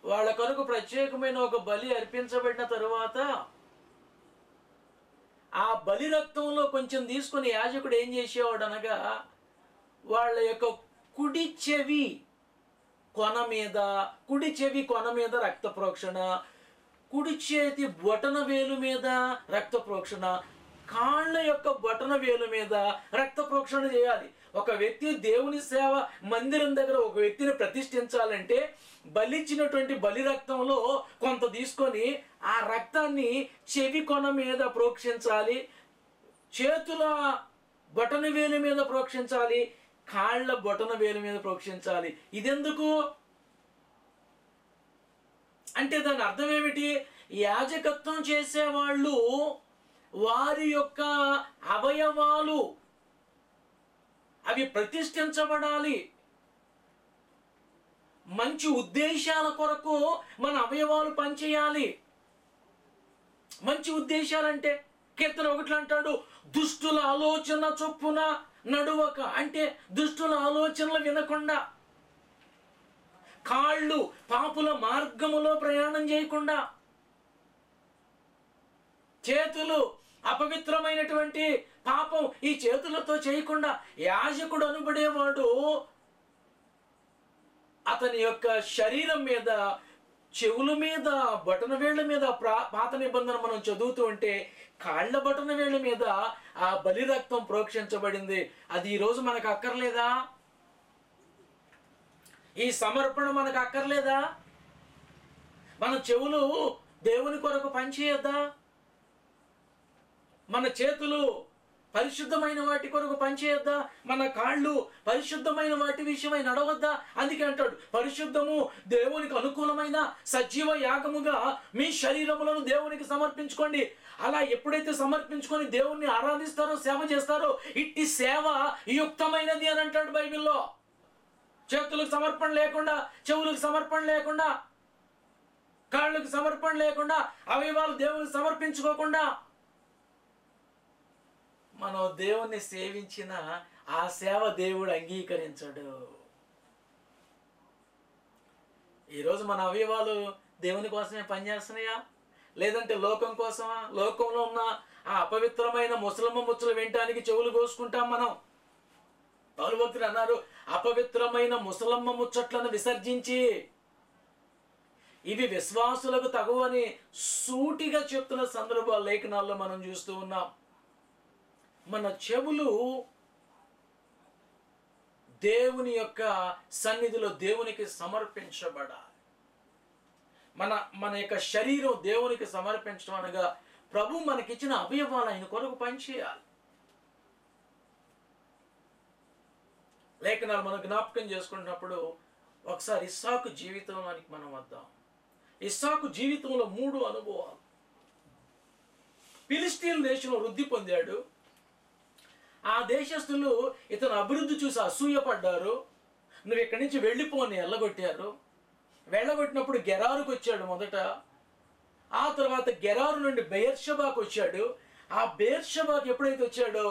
వాళ్ళ కొరకు ప్రత్యేకమైన ఒక బలి అర్పించబడిన తరువాత ఆ బలి రక్తంలో కొంచెం తీసుకుని యాజకుడు ఏం చేసేవాడు అనగా, వాళ్ళ యొక్క కుడి చెవి కొన మీద రక్త ప్రోక్షణ, కుడి చేతి బొటన వేలు మీద రక్త ప్రోక్షణ, కాళ్ళ యొక్క బొటన వేలు మీద రక్త ప్రోక్షణ చేయాలి. ఒక వ్యక్తి దేవుని సేవ మందిరం దగ్గర ఒక వ్యక్తిని ప్రతిష్ఠించాలంటే బలిచ్చినటువంటి బలి రక్తంలో కొంత తీసుకొని ఆ రక్తాన్ని చెవి కొన మీద ప్రోక్షించాలి, చేతుల బొటన వేలు మీద ప్రోక్షించాలి, కాళ్ళ బొటన వేలు మీద ప్రోక్షించాలి. ఇదెందుకు అంటే దాని అర్థం ఏమిటి? యాజకత్వం చేసేవాళ్ళు వారి యొక్క అవయవాలు అవి ప్రతిష్ఠించబడాలి. మంచి ఉద్దేశాల కొరకు మన అవయవాలు పనిచేయాలి. మంచి ఉద్దేశాలంటే కీర్తన 1 అంటాడు, దుష్టుల ఆలోచన చొప్పున నడువక, అంటే దుష్టుల ఆలోచనలు వినకుండా, కాళ్ళు పాపుల మార్గములో ప్రయాణం చేయకుండా, చేతులు అపవిత్రమైనటువంటి పాపం ఈ చేతులతో చేయకుండా. యాజకుడు అనబడేవాడు అతని యొక్క శరీరం మీద, చెవుల మీద, బటన వేళ్ల మీద, పాత నిబంధన మనం చదువుతూ ఉంటే కాళ్ళ బటన వేళ్ల మీద ఆ బలి రక్తం ప్రోక్షించబడింది. అది ఈరోజు మనకు అక్కర్లేదా? ఈ సమర్పణ మనకు అక్కర్లేదా? మన చెవులు దేవుని కొరకు పనిచేయద్దా? మన చేతులు పరిశుద్ధమైన వాటి కొరకు పనిచేయొద్దా? మన కాళ్ళు పరిశుద్ధమైన వాటి విషయమై నడవద్దా? అందుకే అంటాడు, పరిశుద్ధము దేవునికి అనుకూలమైన సజీవ యాగముగా మీ శరీరములను దేవునికి సమర్పించుకోండి. అలా ఎప్పుడైతే సమర్పించుకొని దేవుణ్ణి ఆరాధిస్తారో, సేవ చేస్తారో, ఇట్టి సేవ యుక్తమైనది అని అంటాడు బైబిల్లో. చేతులకు సమర్పణ లేకుండా, చెవులకు సమర్పణ లేకుండా, కాళ్ళకు సమర్పణ లేకుండా, అవయవాలు దేవునికి సమర్పించుకోకుండా మనం దేవుణ్ణి సేవించిన ఆ సేవ దేవుడు అంగీకరించడు. ఈరోజు మన అవయవాలు దేవుని కోసమే పనిచేస్తున్నాయా, లేదంటే లోకం కోసమా? లోకంలో ఉన్న ఆ అపవిత్రమైన ముసలమ్మ ముచ్చలు వినటానికి చెవులు కోసుకుంటాం మనం. పౌలు భక్తుడు అన్నారు, అపవిత్రమైన ముసలమ్మ ముచ్చట్లను విసర్జించి ఇవి విశ్వాసులకు తగువని సూటిగా చెప్తున్న సందర్భాలు లేఖనాల్లో మనం చూస్తూ ఉన్నాం. మన చెవులు దేవుని యొక్క సన్నిధిలో దేవునికి సమర్పించబడాలి. మన యొక్క శరీరం దేవునికి సమర్పించడం అనగా ప్రభు మనకిచ్చిన అవయవాలు ఆయన కొరకు పనిచేయాలి. లేఖనాలు మనం జ్ఞాపకం చేసుకున్నప్పుడు ఒకసారి ఇస్సాకు జీవితంలోనికి మనం వద్దాం. ఇస్సాకు జీవితంలో 3 అనుభవాలు. ఫిలిష్తీన్ దేశంలో వృద్ధి పొందాడు. ఆ దేశస్తులు ఇతను అభివృద్ధి చూసి అసూయపడ్డారు. నువ్వు ఇక్కడి నుంచి వెళ్ళిపోని ఎల్లగొట్టారు. వెళ్ళగొట్టినప్పుడు గెరారుకు వచ్చాడు మొదట. ఆ తర్వాత గెరారు నుండి బెయర్షబాకు వచ్చాడు. ఆ బెయర్షబాకు ఎప్పుడైతే వచ్చాడో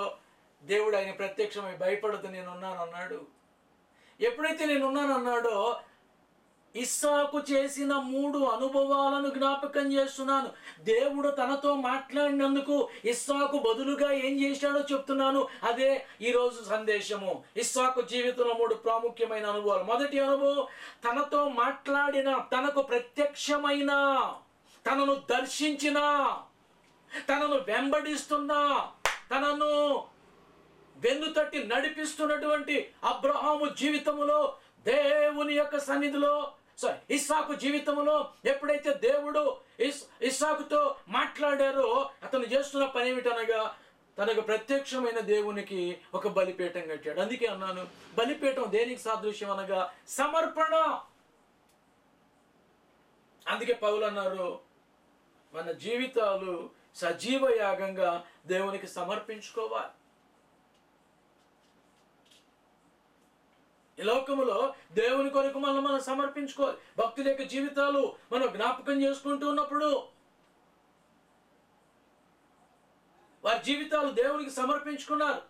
దేవుడు ఆయన ప్రత్యక్షమై భయపడదు నేనున్నాను అన్నాడు. ఎప్పుడైతే నేనున్నాను అన్నాడో ఇస్సాకు చేసిన 3 అనుభవాలను జ్ఞాపకం చేస్తున్నాను. దేవుడు తనతో మాట్లాడినందుకు ఇస్సాకు బదులుగా ఏం చేశాడో చెప్తున్నాను. అదే ఈరోజు సందేశము. ఇస్సాకు జీవితంలో 3 ప్రాముఖ్యమైన అనుభవాలు. మొదటి అనుభవం, తనతో మాట్లాడిన, తనకు ప్రత్యక్షమైన, తనను దర్శించిన, తనను వెంబడిస్తున్న, తనను వెన్నుతట్టి నడిపిస్తున్నటువంటి అబ్రహాము జీవితములో, దేవుని యొక్క సన్నిధిలో, ఇస్సాకు జీవితంలో ఎప్పుడైతే దేవుడు ఇస్సాకుతో మాట్లాడారో అతను చేస్తున్న పని ఏమిటనగా తనకు ప్రత్యక్షమైన దేవునికి ఒక బలిపీఠం కట్టాడు. అందుకే అన్నాను, బలిపీఠం దేనికి సాదృశ్యం అనగా సమర్పణ. అందుకే పౌలు అన్నారు, మన జీవితాలు సజీవ యాగంగా దేవునికి సమర్పించుకోవాలి. ఈ లోకములో దేవుని కొరకు మనం సమర్పించుకోవాలి. భక్తుల యొక్క జీవితాలు మనం జ్ఞాపకం చేసుకుంటూ ఉన్నప్పుడు వారి జీవితాలు దేవునికి సమర్పించుకున్నారు.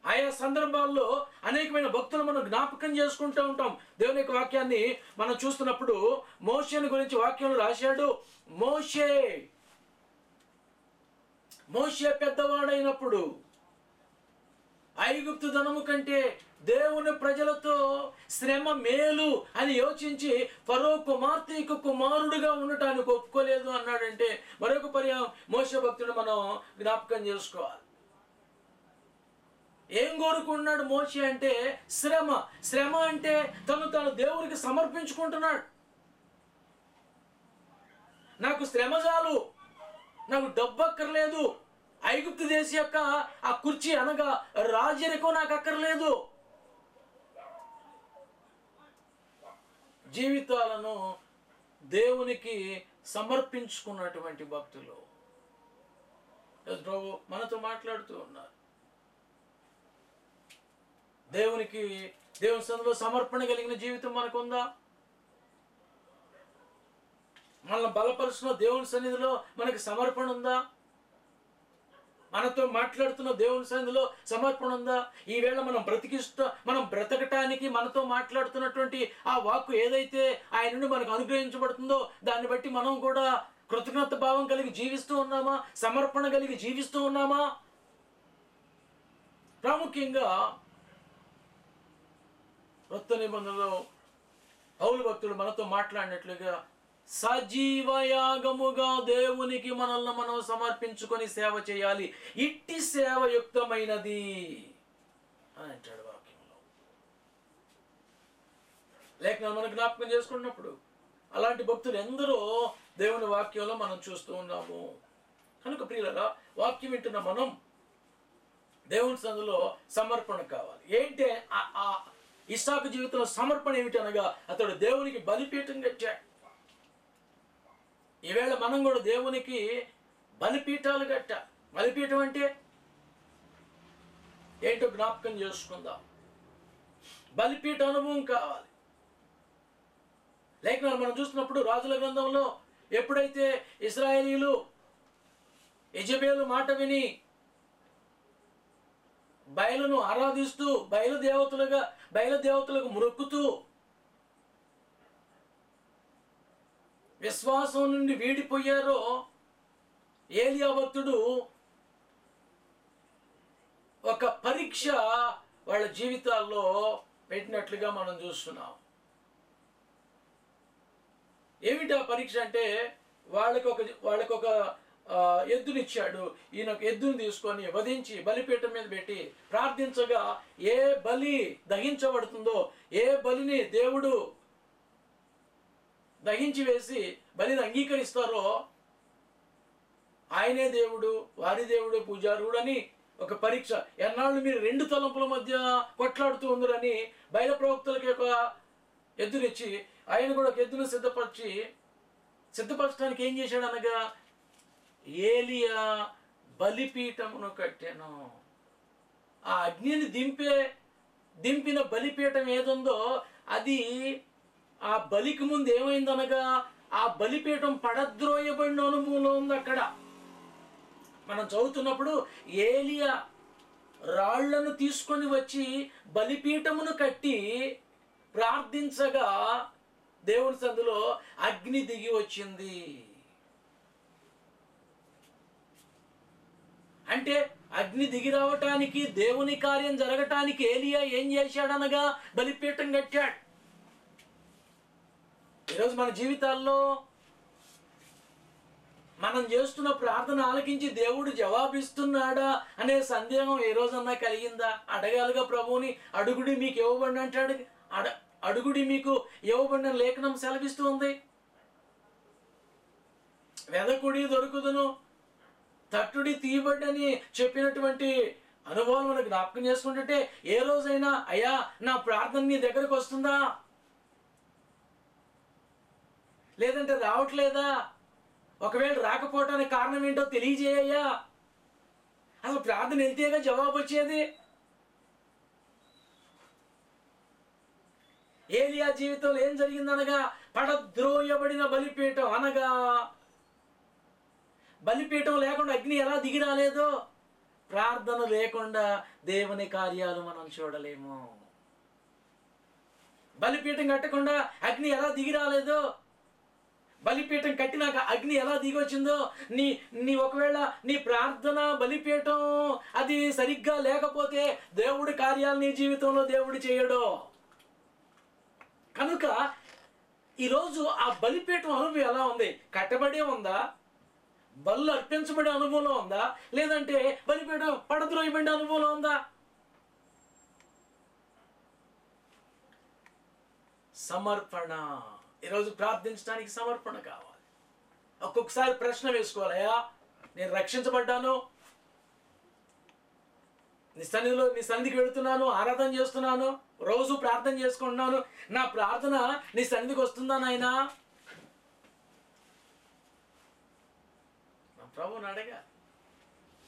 ఆయా సందర్భాల్లో అనేకమైన భక్తులు మనం జ్ఞాపకం చేసుకుంటూ ఉంటాం. దేవుని యొక్క వాక్యాన్ని మనం చూస్తున్నప్పుడు మోషేని గురించి వాక్యంలో రాశాడు. మోషే పెద్దవాడైనప్పుడు ఐగుప్తు ధనము కంటే దేవుని ప్రజలతో శ్రమ మేలు అని యోచించి ఫరో కుమార్తెకు కుమారుడుగా ఉండటానికి ఒప్పుకోలేదు అన్నాడంటే మరొక పర్యాయం మోషే భక్తుడు మనం జ్ఞాపకం చేసుకోవాలి. ఏం కోరుకున్నాడు మోషే అంటే శ్రమ అంటే తను దేవునికి సమర్పించుకుంటున్నాడు. నాకు శ్రమ చాలు, నాకు డబ్బు అక్కర్లేదు, ఐగుప్తు దేశం యొక్క ఆ కుర్చీ అనగా రాజరికం నాకు అక్కర్లేదు. జీవితాలను దేవునికి సమర్పించుకున్నటువంటి భక్తులు ప్రభు మనతో మాట్లాడుతూ ఉన్నారు. దేవుని సన్నిధిలో సమర్పణ కలిగిన జీవితం మనకుందా? మనల్ని బలపరుస్తున్న దేవుని సన్నిధిలో మనకి సమర్పణ ఉందా? మనతో మాట్లాడుతున్న దేవుని సన్నిధిలో సమర్పణ ఉందా? ఈవేళ మనం బ్రతకటానికి మనతో మాట్లాడుతున్నటువంటి ఆ వాక్కు ఏదైతే ఆయన నుండి మనకు అనుగ్రహించబడుతుందో దాన్ని బట్టి మనం కూడా కృతజ్ఞత భావం కలిగి జీవిస్తూ ఉన్నామా? సమర్పణ కలిగి జీవిస్తూ ఉన్నామా? ప్రాముఖ్యంగా క్రొత్త నిబంధనలో పౌలు భక్తుడు మనతో మాట్లాడినట్లుగా సజీవయాగముగా దేవునికి మనల్ని మనం సమర్పించుకొని సేవ చేయాలి. ఇట్టి సేవయుక్తమైనది అని అంటాడు వాక్యంలో. లేఖనాలు మనం జ్ఞాపకం చేసుకున్నప్పుడు అలాంటి భక్తులు ఎందరో దేవుని వాక్యంలో మనం చూస్తూ ఉన్నాము. కనుక ప్రియులారా, వాక్యం వింటున్న మనం దేవుని సన్నిధిలో సమర్పణ కావాలి. ఏంటి ఇస్సాకు జీవితంలో సమర్పణ ఏమిటనగా అతడు దేవునికి బలిపీఠం కట్టాడు. ఈవేళ మనం కూడా దేవునికి బలిపీఠాలు కట్టాలి. బలిపీఠం అంటే ఏంటో జ్ఞాపకం చేసుకుందాం. బలిపీఠ అనుభవం కావాలి. లేఖనాలు మనం చూస్తున్నప్పుడు రాజుల గ్రంథంలో ఎప్పుడైతే ఇశ్రాయేలీయులు యెజబెలు మాట విని బయలును ఆరాధిస్తూ బయలుదేవతలకు మొక్కుతూ విశ్వాసం నుండి వీడిపోయారో ఏలియా భక్తుడు ఒక పరీక్ష వాళ్ళ జీవితాల్లో పెట్టినట్లుగా మనం చూస్తున్నాం. ఏమిటి ఆ పరీక్ష అంటే వాళ్ళకి ఒక ఎద్దునిచ్చాడు. ఈయన ఎద్దుని తీసుకొని వధించి బలిపీఠం మీద పెట్టి ప్రార్థించగా ఏ బలి దహించబడుతుందో, ఏ బలిని దేవుడు దహించి వేసి బలిని అంగీకరిస్తారో ఆయనే దేవుడు, వారి దేవుడు, పూజారుడు అని ఒక పరీక్ష. ఎన్నాళ్ళు మీరు రెండు తలంపుల మధ్య కొట్లాడుతూ ఉందరని బయలు ప్రవక్తలకి ఒక ఎద్దునిచ్చి ఆయన కూడా ఒక ఎద్దును సిద్ధపరచడానికి ఏం చేశాడు అనగా ఏలియా బలిపీఠమును కట్టాను. ఆ అగ్నిని దింపిన బలిపీఠం ఏదుందో అది ఆ బలికి ముందు ఏమైందనగా ఆ బలిపీఠం పడద్రోయబడిన అనుభవంలో ఉంది. అక్కడ మనం చదువుతున్నప్పుడు ఏలియా రాళ్లను తీసుకొని వచ్చి బలిపీఠమును కట్టి ప్రార్థించగా దేవుని సందులో అగ్ని దిగి వచ్చింది. అంటే అగ్ని దిగి రావటానికి, దేవుని కార్యం జరగటానికి ఏలియా ఏం చేశాడనగా బలిపీఠం కట్టాడు. ఈరోజు మన జీవితాల్లో మనం చేస్తున్న ప్రార్థన ఆలకించి దేవుడు జవాబిస్తున్నాడా అనే సందేహం ఏ రోజన్నా కలిగిందా? అడగాలిగా ప్రభువుని. అడుగుడి మీకు ఇవ్వబడిన అంటాడు. అడుగుడి మీకు ఇవ్వబడిన లేఖనం సెలవిస్తూ ఉంది. వెదకుడి దొరుకుదును, తట్టుడి తీయబడ్డని చెప్పినటువంటి అనుభవం మనకు జ్ఞాపకం చేసుకుంటుంటే ఏ రోజైనా అయ్యా నా ప్రార్థన నీ దగ్గరకు వస్తుందా, లేదంటే రావట్లేదా, ఒకవేళ రాకపోవటానికి కారణం ఏంటో తెలియజేయ్యా. అసలు ప్రార్థన వెళ్తేగా జవాబు వచ్చేది. ఏలియా జీవితంలో ఏం జరిగిందనగా పడద్రోయబడిన బలిపీఠం అనగా బలిపీఠం లేకుండా అగ్ని ఎలా దిగి రాలేదో ప్రార్థన లేకుండా దేవుని కార్యాలు మనం చూడలేము. బలిపీఠం కట్టకుండా అగ్ని ఎలా దిగి రాలేదో, బలిపీఠం కట్టినాక అగ్ని ఎలా దిగి వచ్చిందో, నీ ఒకవేళ నీ ప్రార్థన బలిపీఠం అది సరిగ్గా లేకపోతే దేవుడి కార్యాలు నీ జీవితంలో దేవుడు చేయడు. కనుక ఈరోజు ఆ బలిపీఠం అనుభవం ఎలా ఉంది? కట్టబడే ఉందా? బలు అర్పించబడే అనుభవంలో ఉందా? లేదంటే బలిపీఠం పడద్రోయబడే అనుభవంలో ఉందా? సమర్పణ. ఈరోజు ప్రార్థించడానికి సమర్పణ కావాలి. ఒక్కొక్కసారి ప్రశ్న వేసుకోవాలయ్యా, నేను రక్షించబడ్డాను, నీ సన్నిధికి వెళుతున్నాను, ఆరాధన చేస్తున్నాను, రోజు ప్రార్థన చేసుకుంటున్నాను, నా ప్రార్థన నీ సన్నిధికి వస్తుందా నాయనా? నా ప్రభువుని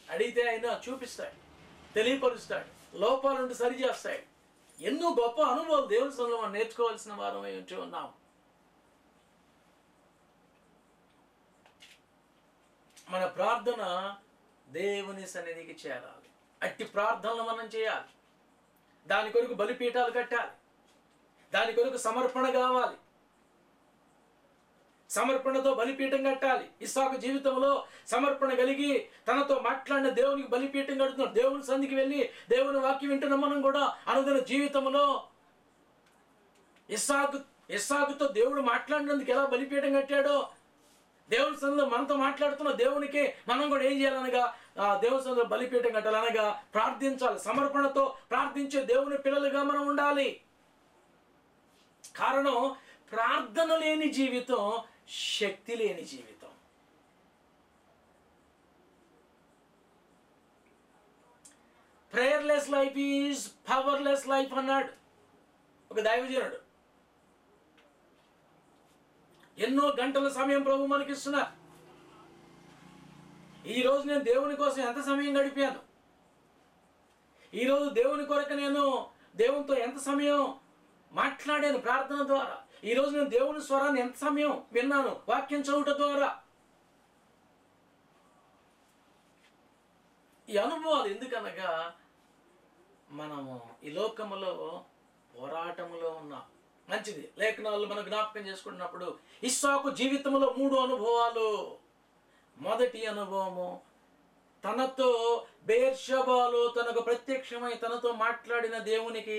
అడిగితే ఆయన చూపిస్తాడు, తెలియపరుస్తాడు, లోపాలుంటే సరి చేస్తాడు. ఎన్నో గొప్ప అనుభవాలు దేవుని సన్నిధిలో మనం నేర్చుకోవాల్సిన వారం ఏంటో ఉన్నాం. మన ప్రార్థన దేవుని సన్నిధికి చేరాలి. అట్టి ప్రార్థనలు మనం చేయాలి. దాని కొరకు బలిపీఠాలు కట్టాలి. దాని కొరకు సమర్పణ కావాలి. సమర్పణతో బలిపీఠం కట్టాలి. ఇస్సాకు జీవితంలో సమర్పణ కలిగి తనతో మాట్లాడిన దేవునికి బలిపీఠం కడుతున్నాడు. దేవుని సన్నిధికి వెళ్ళి దేవుని వాక్యం వింటున్న మనం కూడా అనుదిన జీవితంలో ఇస్సాకుతో దేవుడు మాట్లాడినందుకు ఎలా బలిపీఠం కట్టాడో, దేవుని సన్నిధిలో మనతో మాట్లాడుతున్న దేవునికి మనం కూడా ఏం చేయాలనగా దేవుని సన్నిధిలో బలిపీఠం కట్టాలనగా ప్రార్థించాలి. సమర్పణతో ప్రార్థించే దేవుని పిల్లలుగా మనం ఉండాలి. కారణం ప్రార్థన లేని జీవితం శక్తి లేని జీవితం. Prayerless life is powerless life అన్నాడు ఒక దైవజనుడు. ఎన్నో గంటల సమయం ప్రభు మనకి ఇస్తున్నారు. ఈరోజు నేను దేవుని కోసం ఎంత సమయం గడిపాను, ఈరోజు దేవుని కొరకు నేను దేవునితో ఎంత సమయం మాట్లాడాను ప్రార్థన ద్వారా, ఈరోజు నేను దేవుని స్వరాన్ని ఎంత సమయం విన్నాను వాక్యం చదువుట ద్వారా. ఈ అనుభవాలు ఎందుకనగా మనము ఈ లోకములో పోరాటములో ఉన్నాం. మంచిది. లేఖనాలు మనం జ్ఞాపకం చేసుకున్నప్పుడు ఇస్సాకు జీవితంలో 3 అనుభవాలు. మొదటి అనుభవము, తనతో బెయేర్షెబాలో తనకు ప్రత్యక్షమై తనతో మాట్లాడిన దేవునికి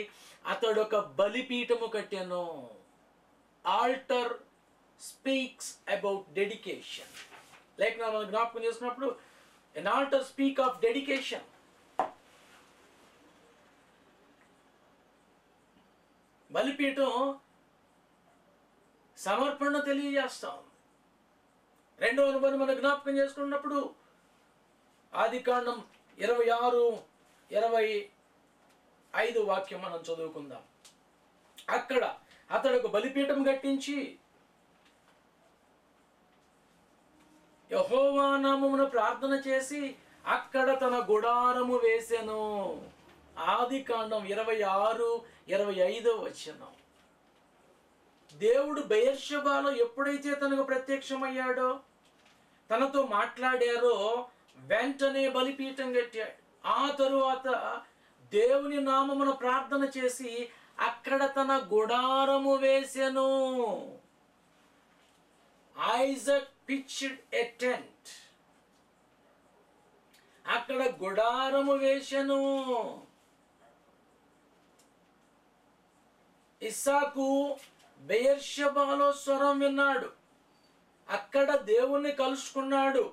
అతడు ఒక బలిపీఠము కట్టాను. Altar speaks about dedication. లేఖనాలు మనం జ్ఞాపకం చేసుకున్నప్పుడు an altar speak of dedication. బలిపీఠం సమర్పణ తెలియజేస్తాం. రెండవ అనుభవం మనం జ్ఞాపకం చేసుకున్నప్పుడు ఆదికాండం 26-25 వాక్యం మనం చదువుకుందాం. అక్కడ అతడు ఒక బలిపీఠం కట్టించి యెహోవా నామమున ప్రార్థన చేసి అక్కడ తన గుడారము వేసెను. ఆదికాండం 26-25 వచనం. దేవుడు బెయేర్షెబాలో ఎప్పుడైతే తనకు ప్రత్యక్షమయ్యాడో, తనతో మాట్లాడారో వెంటనే బలిపీఠం కట్టాడు. ఆ తరువాత దేవుని నామమున ప్రార్థన చేసి అక్కడ తన గుడారము వేసెను. Isaac pitched a tent. అక్కడ గుడారము వేసెను. ఇస్సాకు బెయేర్షెబాలో స్వరం విన్నాడు. అక్కడ దేవుణ్ణి కలుసుకున్నాడు.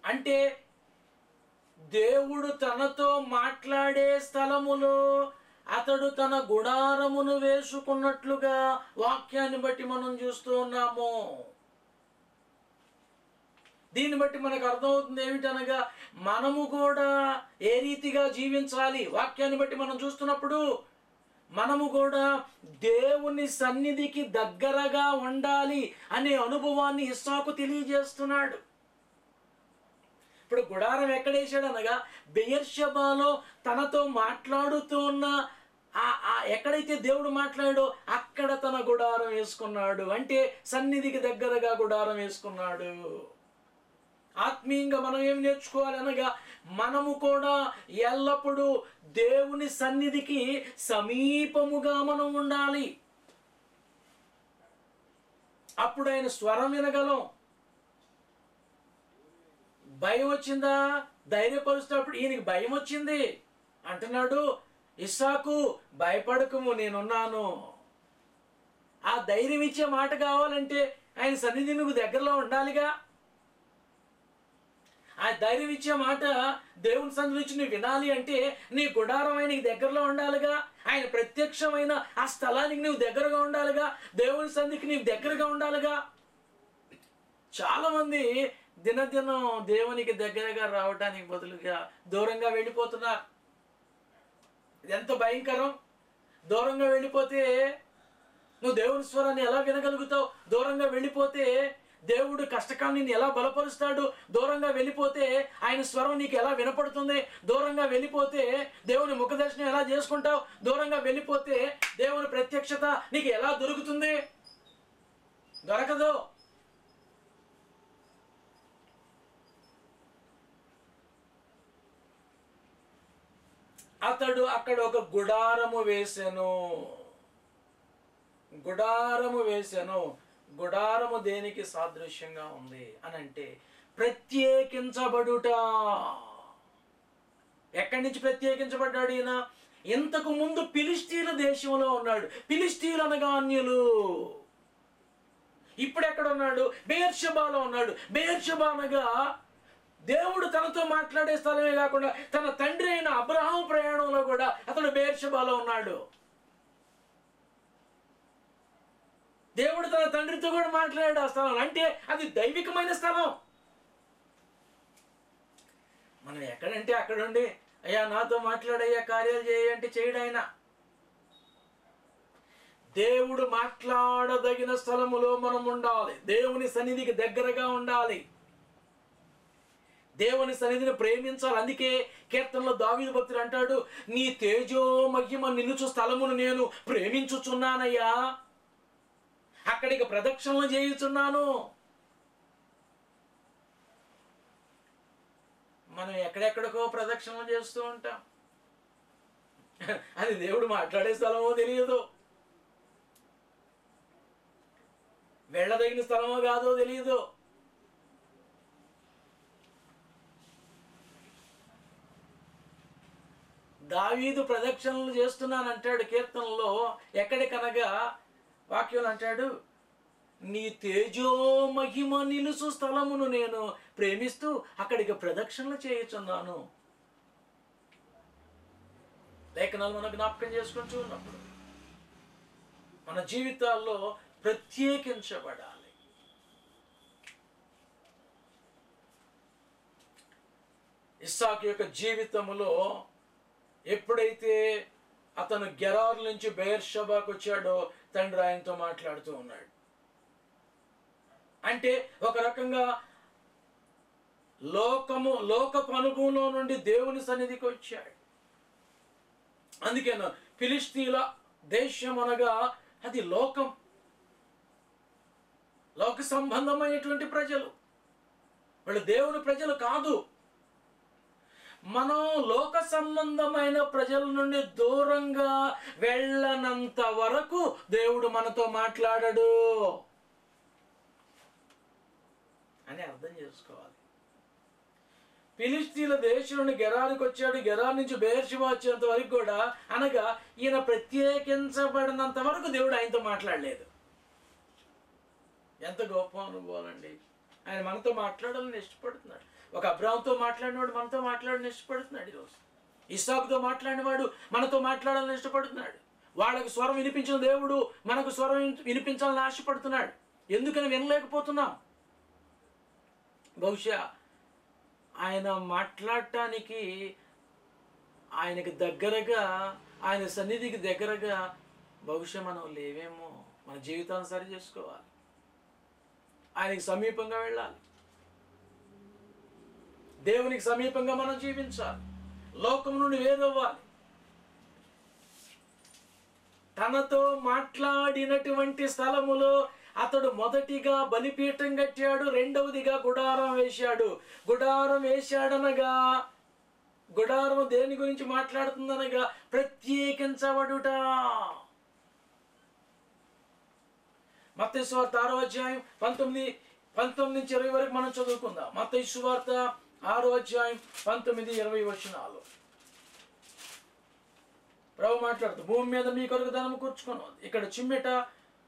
అంటే దేవుడు తనతో మాట్లాడే స్థలములో అతడు తన గుడారమును వేసుకున్నట్లుగా వాక్యాన్ని బట్టి మనం చూస్తూ ఉన్నాము. దీన్ని బట్టి మనకు అర్థమవుతుంది ఏమిటనగా, మనము కూడా ఏ రీతిగా జీవించాలి. వాక్యాన్ని బట్టి మనం చూస్తున్నప్పుడు మనము కూడా దేవుని సన్నిధికి దగ్గరగా ఉండాలి అనే అనుభవాన్ని ఇస్సాకు తెలియజేస్తున్నాడు. ఇప్పుడు గుడారం ఎక్కడేసాడు అనగా, బెయేర్షెబాలో తనతో మాట్లాడుతూ ఉన్న ఎక్కడైతే దేవుడు మాట్లాడాడో అక్కడ తన గుడారం వేసుకున్నాడు. అంటే సన్నిధికి దగ్గరగా గుడారం వేసుకున్నాడు. ఆత్మీయంగా మనం ఏమి నేర్చుకోవాలి అనగా, మనము కూడా ఎల్లప్పుడూ దేవుని సన్నిధికి సమీపముగా మనం ఉండాలి. అప్పుడు ఆయన స్వరం వినగలం. భయం వచ్చిందా? ధైర్యపరుస్తున్నప్పుడు ఈయనకి భయం వచ్చింది అంటున్నాడు, ఇస్సాకు భయపడకము, నేనున్నాను. ఆ ధైర్యం ఇచ్చే మాట కావాలంటే ఆయన సన్నిధి నువ్వు దగ్గరలో ఉండాలిగా. ఆ ధైర్యం ఇచ్చే మాట దేవుని సన్నిధి నుంచి నువ్వు వినాలి అంటే నీ గుడారం ఆయనకి దగ్గరలో ఉండాలిగా. ఆయన ప్రత్యక్షమైన ఆ స్థలానికి నువ్వు దగ్గరగా ఉండాలిగా. దేవుని సన్నిధికి నీవు దగ్గరగా ఉండాలిగా. చాలామంది దినదినం దేవునికి దగ్గరగా రావడానికి బదులుగా దూరంగా వెళ్ళిపోతున్నారు. ఇది ఎంత భయంకరం. దూరంగా వెళ్ళిపోతే నువ్వు దేవుని స్వరాన్ని ఎలా వినగలుగుతావు? దూరంగా వెళ్ళిపోతే దేవుడు కష్టకాన్ని ఎలా బలపరుస్తాడు? దూరంగా వెళ్ళిపోతే ఆయన స్వరం నీకు ఎలా వినపడుతుంది? దూరంగా వెళ్ళిపోతే దేవుని ముఖదర్శనం ఎలా చేసుకుంటావు? దూరంగా వెళ్ళిపోతే దేవుని ప్రత్యక్షత నీకు ఎలా దొరుకుతుంది? దొరకదు. అతడు అక్కడ ఒక గుడారము వేసెను. గుడారము వేసెను. గుడారము దేనికి సాదృశ్యంగా ఉంది అని అంటే ప్రత్యేకించబడుట. ఎక్కడి నుంచి ప్రత్యేకించబడ్డాడు ఈయన? ఇంతకు ముందు ఫిలిష్తీయుల దేశంలో ఉన్నాడు. ఫిలిష్తీయులు అనగా అన్యులు. ఇప్పుడు ఎక్కడ ఉన్నాడు? బెయేర్షెబాలో ఉన్నాడు. బెయేర్షెబా అనగా దేవుడు తనతో మాట్లాడే స్థలమే కాకుండా తన తండ్రి అయిన అబ్రహాము ప్రయాణంలో కూడా అతడు బెయేర్షెబాలో ఉన్నాడు. దేవుడు తన తండ్రితో కూడా మాట్లాడాడు ఆ స్థలం. అంటే అది దైవికమైన స్థలం. మనం ఎక్కడంటే అక్కడుండి అయ్యా నాతో మాట్లాడయ్యా, కార్యాలు చేయంటే చేయడు ఆయన. దేవుడు మాట్లాడదగిన స్థలములో మనం ఉండాలి. దేవుని సన్నిధికి దగ్గరగా ఉండాలి. దేవుని సన్నిధిని ప్రేమించాలి. అందుకే కీర్తనలో దావీదు భక్తుడు అంటాడు, నీ తేజో మహిమ నిలుచు స్థలమును నేను ప్రేమించుచున్నానయ్యా, అక్కడికి ప్రదక్షిణలు చేయుచున్నాను. మనం ఎక్కడెక్కడికో ప్రదక్షిణలు చేస్తూ ఉంటాం. అది దేవుడు మాట్లాడే స్థలమో తెలియదు, వెళ్ళదగిన స్థలమో కాదో తెలియదు. దావీదు ప్రదక్షిణలు చేస్తున్నానంటాడు కీర్తనలో. ఎక్కడికనగా వాక్యం అంటాడు, నీ తేజో మహిమ నిలుసు స్థలమును నేను ప్రేమిస్తూ అక్కడికి ప్రదక్షిణలు చేయుచున్నాను. లేఖనాలు మనం జ్ఞాపకం చేసుకుంటూ ఉన్నప్పుడు మన జీవితాల్లో ప్రత్యేకించబడాలి. ఇస్సాకు యొక్క జీవితంలో ఎప్పుడైతే అతను గెరారు నుంచి బెయేర్షెబాకు వచ్చాడో తండ్రి ఆయనతో మాట్లాడుతూ ఉన్నాడు. అంటే ఒక రకంగా లోకపు అనుభవంలో నుండి దేవుని సన్నిధికి వచ్చాడు. అందుకేనా ఫిలిష్తీల దేశం అనగా అది లోక సంబంధమైనటువంటి ప్రజలు, వాళ్ళు దేవుని ప్రజలు కాదు. మనం లోక సంబంధమైన ప్రజల నుండి దూరంగా వెళ్ళనంత వరకు దేవుడు మనతో మాట్లాడడు అని అర్థం చేసుకోవాలి. ఫిలిష్తీల దేశం నుండి గెరారుకి వచ్చాడు, గెరారు నుంచి బెయేర్షెబా వచ్చేంత వరకు కూడా, అనగా ఈయన ప్రత్యేకించబడినంత వరకు దేవుడు ఆయనతో మాట్లాడలేదు. ఎంత గొప్ప అనుభవం అండి. ఆయన మనతో మాట్లాడాలని ఇష్టపడుతున్నాడు. ఒక అబ్రాహాముతో మాట్లాడినవాడు మనతో మాట్లాడాలని ఇష్టపడుతున్నాడు. ఈరోజు ఇస్సాకుతో మాట్లాడినవాడు మనతో మాట్లాడాలని ఇష్టపడుతున్నాడు. వాళ్ళకు స్వరం వినిపించిన దేవుడు మనకు స్వరం వినిపించాలని ఆశపడుతున్నాడు. ఎందుకని వినలేకపోతున్నాం? బహుశా ఆయన మాట్లాడటానికి, ఆయనకి దగ్గరగా, ఆయన సన్నిధికి దగ్గరగా బహుశా మనం లేవేమో. మన జీవితాన్ని సరి చేసుకోవాలి, ఆయనకి సమీపంగా వెళ్ళాలి, దేవునికి సమీపంగా మనం జీవించాలి, లోకం నుండి వేరవ్వాలి. తనతో మాట్లాడినటువంటి స్థలములో అతడు మొదటిగా బలిపీఠం కట్టాడు, రెండవదిగా గుడారం వేశాడు. గుడారం వేశాడనగా, గుడారం దేని గురించి మాట్లాడుతుందనగా ప్రత్యేకించబడుట. మత్తయి సువార్త 6వ అధ్యాయం 19 నుంచి 20 వరకు మనం చదువుకుందాం. మత్తయి సువార్త 6వ అధ్యాయం 19-20 వచనాలు. ప్రభు మాట్లాడుతూ, భూమి మీద మీ కొరకు ధనము కూర్చుకొను, ఇక్కడ చిమ్మెట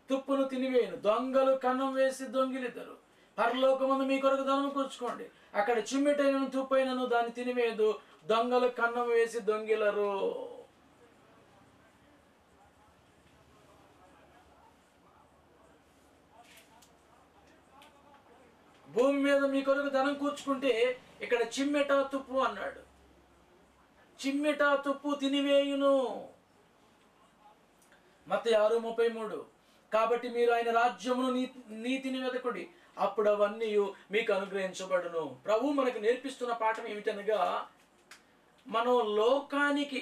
తుప్పును తినివేయను, దొంగలు కన్నం వేసి దొంగిలిద్దరు. పరలోకమందు మీ కొరకు ధనము కూర్చుకోండి, అక్కడ చిమ్మెటైనను తుప్పైనను దాన్ని తినివేయదు, దొంగలు కన్నం వేసి దొంగిలరు. భూమి మీద మీ కొరకు ధనం కూర్చుకుంటే ఇక్కడ చిమ్మెట తుప్పు అన్నాడు. చిమ్మెట తుప్పు తినివేయును. మత్తయి 6:33. కాబట్టి మీరు ఆయన రాజ్యమును నీతిని వెదకుడి, అప్పుడు అవన్నీ మీకు అనుగ్రహించబడును. ప్రభు మనకు నేర్పిస్తున్న పాఠం ఏమిటనగా, మనం లోకానికి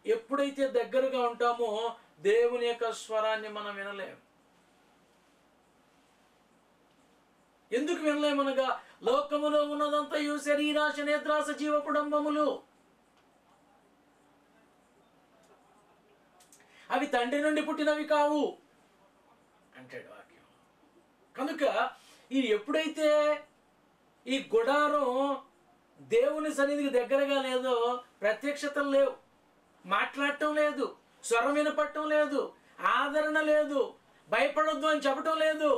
ఎప్పుడైతే దగ్గరగా ఉంటామో దేవుని యొక్క స్వరాన్ని మనం వినలేము. ఎందుకు వినలేమనగా, లోకములో ఉన్నదంతయు శరీరాశ, నేత్రాశ, జీవపుడంబములు. అవి తండ్రి నుండి పుట్టినవి కావు అంటాడు వాక్యం. కనుక ఇది ఎప్పుడైతే ఈ గుడారం దేవుని సన్నిధికి దగ్గరగా లేదో, ప్రత్యక్షతలు లేవు, మాట్లాడటం లేదు, స్వరం వినపడటం లేదు, ఆదరణ లేదు, భయపడొద్దు అని చెప్పటం లేదు.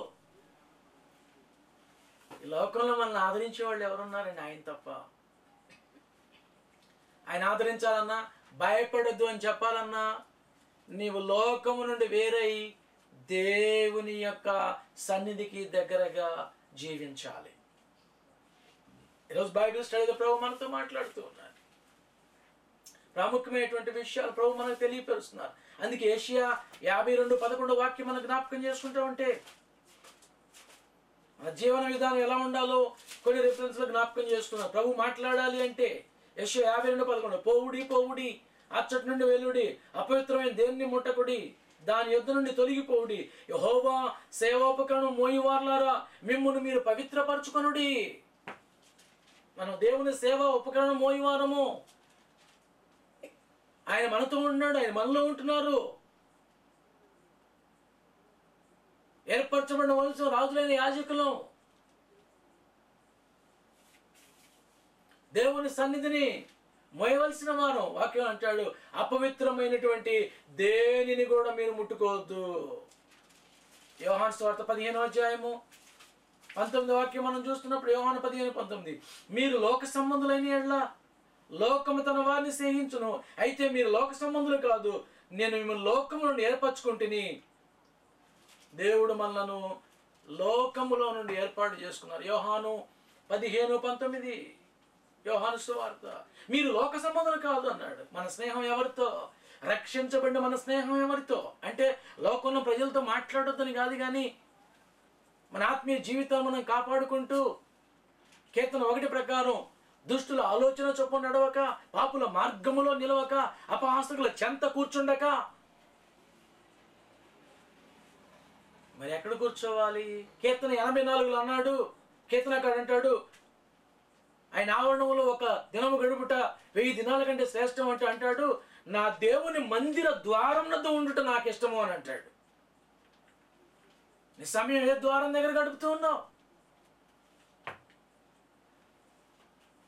ఈ లోకంలో మనల్ని ఆదరించే వాళ్ళు ఎవరున్నారండి? ఆయన తప్ప. ఆయన ఆదరించాలన్నా, భయపడొద్దు అని చెప్పాలన్నా, నీవు లోకము నుండి వేరై దేవుని యొక్క సన్నిధికి దగ్గరగా జీవించాలి. ఈరోజు బైబిల్ స్టడీలో ప్రభు మనతో మాట్లాడుతూ ఉన్నారు. ప్రాముఖ్యమైనటువంటి విషయాలు ప్రభు మనకు తెలియపరుస్తున్నారు. అందుకే ఏషియా 52:11 వాక్యం మనకు జ్ఞాపకం చేసుకుంటూ ఉంటే, మన జీవన విధానం ఎలా ఉండాలో కొన్ని రిఫరెన్స్లు జ్ఞాపకం చేసుకున్నారు. ప్రభు మాట్లాడాలి అంటే ఏషియా 52:11, పోవుడి పోవుడి, అచ్చటి నుండి వెలుడి, అపవిత్రమైన దేన్ని ముట్టకుడి, దాని యొద్ద నుండి తొలగిపోవుడి, యెహోవా సేవోపకరణం మోయివార్లారా మిమ్మును మీరు పవిత్రపరచుకొనుడి. మనం దేవుని సేవ ఉపకరణం మోయివారము. ఆయన మనతో ఉన్నాడు, ఆయన మనలో ఉంటున్నారు. ఏర్పరచబడిన వంశం, రాజులైన యాజకులం. దేవుని సన్నిధిని మోయవలసిన వారం. వాక్యం అంటాడు, అపవిత్రమైనటువంటి దేనిని కూడా మీరు ముట్టుకోవద్దు. యోహాను సువార్త 15వ అధ్యాయము 19వ వాక్యం మనం చూస్తున్నప్పుడు, యోహాను 15:19, మీరు లోక సంబంధులైన యెడల లోకము తన వారిని స్నేహించును, అయితే మీరు లోక సంబంధులు కాదు, నేను మిమ్మల్ని లోకము నుండి ఏర్పరచుకుంటుని. దేవుడు మనలను లోకములో నుండి ఏర్పాటు చేసుకున్నారు. యోహాను 15:19, యోహాను సువార్త. మీరు లోక సంబంధులు కాదు అన్నాడు. మన స్నేహం ఎవరితో? రక్షించబడిన మన స్నేహం ఎవరితో అంటే లోకంలో ప్రజలతో మాట్లాడొద్దని కాదు, కానీ మన ఆత్మీయ జీవితాన్ని మనం కాపాడుకుంటూ కీర్తన 1 ప్రకారం దుష్టుల ఆలోచన చొప్పున నడవక, పాపుల మార్గములో నిలవక, అపహాసకుల చెంత కూర్చుండక. మరి ఎక్కడ కూర్చోవాలి? కీర్తన 84లో అన్నాడు, కీర్తనకాడు అంటాడు, ఆయన ఆవరణంలో ఒక దినము గడుపుట 1000 దినాల కంటే శ్రేష్టం అంటే అంటాడు, నా దేవుని మందిర ద్వారం వద్ద ఉండుట నాకు ఇష్టము అని అంటాడు. నీ సమయం ఏ ద్వారం దగ్గర గడుపుతూ ఉన్నావు?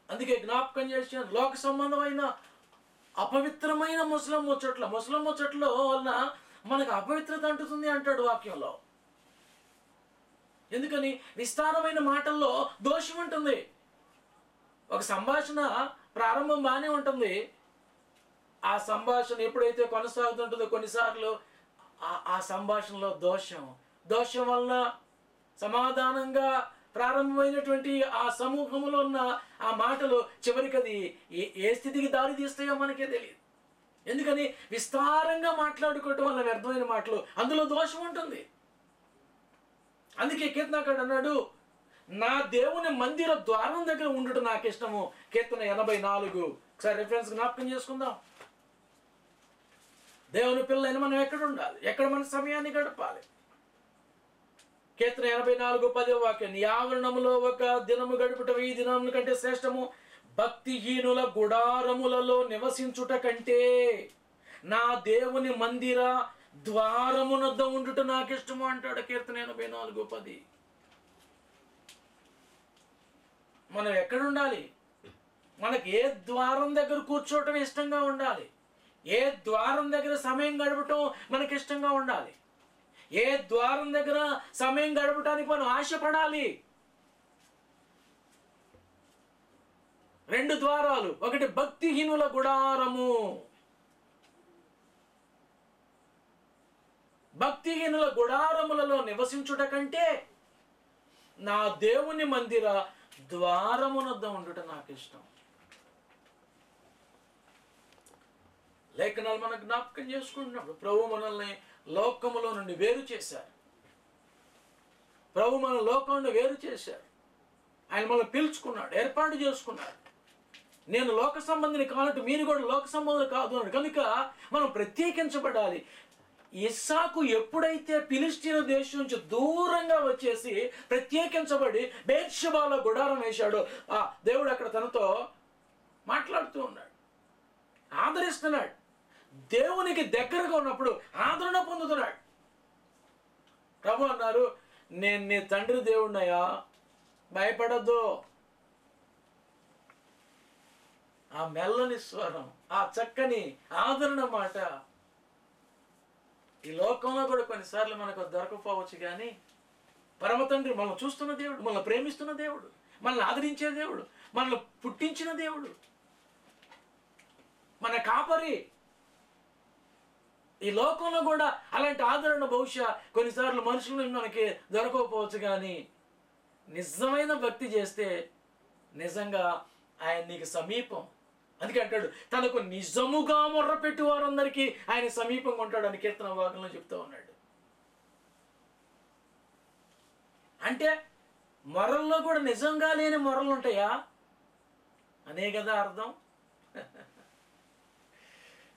అందుకే జ్ఞాపకం చేసిన లోక సంబంధమైన అపవిత్రమైన ముస్లిం ముచ్చట్లో వలన మనకు అపవిత్రత అంటుతుంది అంటాడు వాక్యంలో. ఎందుకని? విస్తారమైన మాటల్లో దోషం ఉంటుంది. ఒక సంభాషణ ప్రారంభం బాగానే ఉంటుంది, ఆ సంభాషణ ఎప్పుడైతే కొనసాగుతుంటుందో కొన్నిసార్లు ఆ సంభాషణలో దోషం వలన సమాధానంగా ప్రారంభమైనటువంటి ఆ సమూహంలో ఉన్న ఆ మాటలు చివరికి అది ఏ స్థితికి దారి తీస్తాయో మనకే తెలియదు. ఎందుకని? విస్తారంగా మాట్లాడుకోవటం వల్ల వ్యర్థమైన మాటలు, అందులో దోషం ఉంటుంది. అందుకే కీర్తనకారుడు అన్నాడు, నా దేవుని మందిర ద్వారం దగ్గర ఉండటం నాకు ఇష్టము. కీర్తన 84. ఒకసారి రిఫరెన్స్ జ్ఞాపకం చేసుకుందాం. దేవుని పిల్లలైన మనం ఎక్కడ ఉండాలి? ఎక్కడ మన సమయాన్ని గడపాలి? కీర్తన 84:10 వాక్యం, నీ ఆవరణములో ఒక దినము గడుపుట 1000 దినముల కంటే శ్రేష్టము, భక్తిహీనుల గుడారములలో నివసించుట కంటే నా దేవుని మందిర ద్వారమునొద్ద ఉండుట నాకు ఇష్టము అంటాడు కీర్తన 84:10. మనం ఎక్కడ ఉండాలి? మనకి ఏ ద్వారం దగ్గర కూర్చోవటం ఇష్టంగా ఉండాలి, ఏ ద్వారం దగ్గర సమయం గడపటం మనకి ఇష్టంగా ఉండాలి, ఏ ద్వారం దగ్గర సమయం గడపటానికి మనం ఆశపడాలి. 2 ద్వారాలు, ఒకటి భక్తిహీనుల గుడారము. భక్తిహీనుల గుడారములలో నివసించుట కంటే నా దేవుని మందిర ద్వారమునొద్ద ఉండుట నాకు ఇష్టం. లేఖనాలు మనం జ్ఞాపకం చేసుకుంటున్నప్పుడు ప్రభు మనల్ని లోకములో నుండి వేరు చేశారు. ప్రభు మన లోకం నుండి వేరు చేశారు. ఆయన మనల్ని పిలుచుకున్నాడు, ఏర్పాటు చేసుకున్నాడు. నేను లోక సంబంధిని కానట్టు మీరు కూడా లోక సంబంధులు కాదు అన్నాడు. కనుక మనం ప్రత్యేకించబడాలి. ఇస్సాకు ఎప్పుడైతే ఫిలిష్తీయుల దేశం నుంచి దూరంగా వచ్చేసి ప్రత్యేకించబడి బేర్షెబాలో గుడారం వేశాడో, ఆ దేవుడు అక్కడ తనతో మాట్లాడుతూ ఉన్నాడు, ఆదరిస్తున్నాడు. దేవునికి దగ్గరగా ఉన్నప్పుడు ఆదరణ పొందుతున్నాడు. ప్రభు అన్నారు, నేను నీ తండ్రి దేవుడినయ్యా, భయపడద్దు. ఆ మెల్లని స్వరం, ఆ చక్కని ఆదరణ మాట ఈ లోకంలో కూడా కొన్నిసార్లు మనకు దొరకపోవచ్చు, కానీ పరమ తండ్రి మనల్ని చూస్తున్న దేవుడు, మనల్ని ప్రేమిస్తున్న దేవుడు, మనల్ని ఆదరించే దేవుడు, మనల్ని పుట్టించిన దేవుడు, మన కాపరి. ఈ లోకంలో కూడా అలాంటి ఆదరణ బహుశా కొన్నిసార్లు మనుషులు మనకి దొరకకపోవచ్చు, కానీ నిజమైన భక్తి చేస్తే నిజంగా ఆయన నీకు సమీపం. అందుకే అంటాడు, తనకు నిజముగా మొర్రపెట్టు వారందరికీ ఆయన సమీపంగా ఉంటాడు అని కీర్తన భాగంలో చెప్తూ ఉన్నాడు. అంటే మొరల్లో కూడా నిజంగా లేని మొరలు ఉంటాయా అనే కదా అర్థం.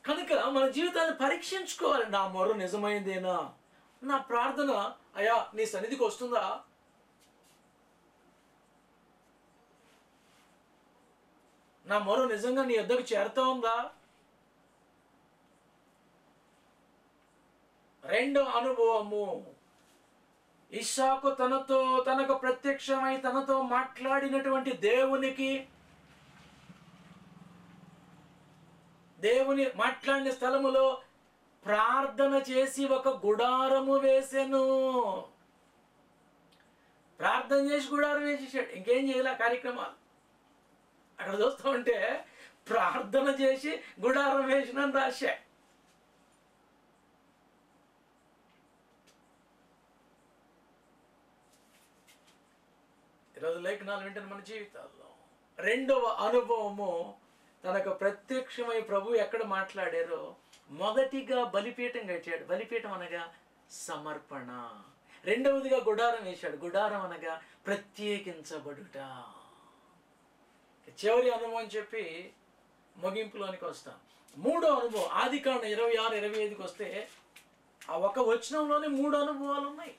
కనుక మన జీవితాన్ని పరీక్షించుకోవాలి. నా మొర నిజమైందేనా? నా ప్రార్థన అయ్యా నీ సన్నిధికి వస్తుందా? నా మొర నిజంగా నీ యొద్దకు చేరుతా ఉందా? రెండో అనుభవము, ఇస్సాకు తనకు ప్రత్యక్షమై తనతో మాట్లాడినటువంటి దేవుని మాట్లాడిన స్థలములో ప్రార్థన చేసి ఒక గుడారము వేసెను. ప్రార్థన చేసి గుడారం వేసేసాడు, ఇంకేం చేయాలి కార్యక్రమాలు. అక్కడ చూస్తూ ఉంటే ప్రార్థన చేసి గుడారం వేసిన రాశా. ఈరోజు లేఖనాలు వింటున్న మన జీవితాల్లో రెండవ అనుభవము, తనకు ప్రత్యక్షమై ప్రభు ఎక్కడ మాట్లాడారో మొదటిగా బలిపీఠం కట్టాడు. బలిపీఠం అనగా సమర్పణ. రెండవదిగా గుడారం వేశాడు. గుడారం అనగా ప్రత్యేకించబడుట. చివరి అనుభవం చెప్పి ముగింపులోనికి వస్తాం. మూడో అనుభవం ఆదికాండం 26-25కి వస్తే ఆ ఒక వచనంలోనే 3 అనుభవాలు ఉన్నాయి.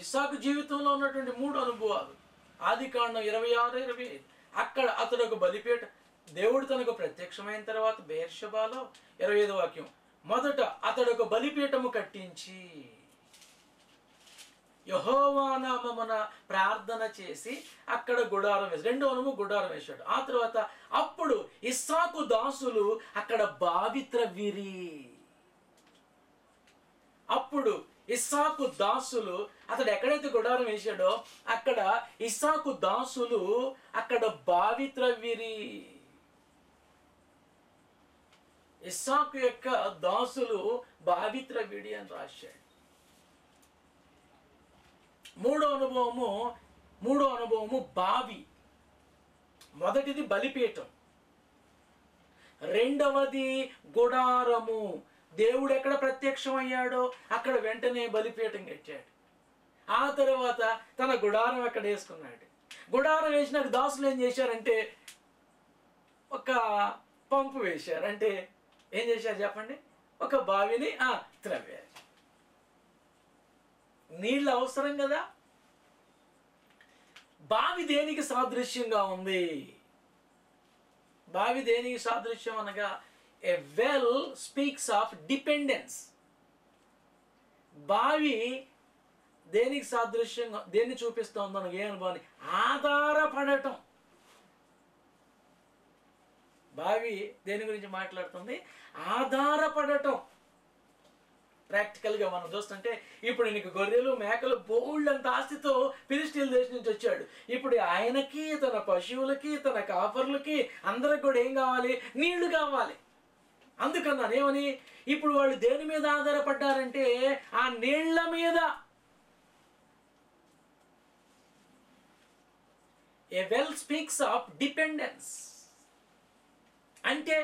ఇస్సాకు జీవితంలో ఉన్నటువంటి 3 అనుభవాలు. ఆదికాండం 26-25 అక్కడ అతడు ఒక బలిపీఠ, దేవుడు తనకు ప్రత్యక్షమైన తర్వాత బెయేర్షెబాలో 25వ వాక్యం, మొదట అతడు ఒక బలిపీఠము కట్టించి యెహోవా నామమున ప్రార్థన చేసి అక్కడ గుడారం వేసి, రెండో అనుభవం గుడారం వేశాడు. ఆ తర్వాత అప్పుడు ఇస్సాకు దాసులు అక్కడ బావి త్రవ్విరి. అప్పుడు ఇస్సాకు దాసులు, అతడు ఎక్కడైతే గుడారం వేశాడో అక్కడ ఇస్సాకు దాసులు అక్కడ బావి త్రవ్విరి. ఇస్సాకు యొక్క దాసులు బావి త్రవ్విడి అని రాశాడు. మూడో అనుభవము బావి. మొదటిది బలిపీఠం, రెండవది గుడారము. దేవుడు ఎక్కడ ప్రత్యక్షమయ్యాడో అక్కడ వెంటనే బలిపీఠం కట్టాడు. ఆ తర్వాత తన గుడారం అక్కడ వేసుకున్నాడు. గుడారం వేసినాక దాసులు ఏం చేశారంటే ఒక పంపు వేశారు. అంటే ఏం చేశారు చెప్పండి? ఒక బావిని త్రవ్వారు. నీళ్ళు అవసరం కదా. బావి దేనికి సాదృశ్యంగా ఉంది? బావి దేనికి సాదృశ్యం అనగా A well speaks of dependence. బావి దేనికి సాదృశ్యంగా, దేన్ని చూపిస్తూ ఉందో ఏ అనుభవాన్ని? ఆధారపడటం. బావి దేని గురించి మాట్లాడుతుంది? ఆధారపడటం. ప్రాక్టికల్గా మనం చూస్తుంటే ఇప్పుడు నీకు గొర్రెలు మేకలు బోల్డ్ అంత ఆస్తితో ఫిలిస్టీన్ దేశం నుంచి వచ్చాడు. ఇప్పుడు ఆయనకి, తన పశువులకి, తన కాపర్లకి అందరికి కూడా ఏం కావాలి? నీళ్లు కావాలి. అందుకన్నాను ఏమని, ఇప్పుడు వాళ్ళు దేని మీద ఆధారపడ్డారంటే ఆ నీళ్ల మీద. ఏ వెల్ స్పీక్స్ ఆఫ్ డిపెండెన్స్. అంటే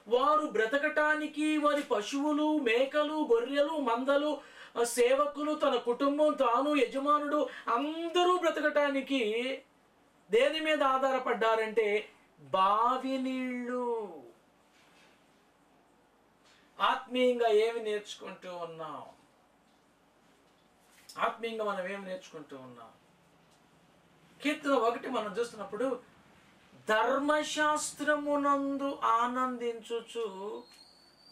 వారు బ్రతకటానికి వారి పశువులు, మేకలు, గొర్రెలు, మందలు, సేవకులు, తన కుటుంబం, తాను, యజమానుడు అందరూ బ్రతకటానికి దేని మీద ఆధారపడ్డారంటే బావి నీళ్ళు. ఆత్మీయంగా ఏమి నేర్చుకుంటూ ఉన్నాం? ఆత్మీయంగా మనం ఏమి నేర్చుకుంటూ ఉన్నాం? కీర్తన 1 మనం చూస్తున్నప్పుడు, ధర్మశాస్త్రమునందు ఆనందించుచు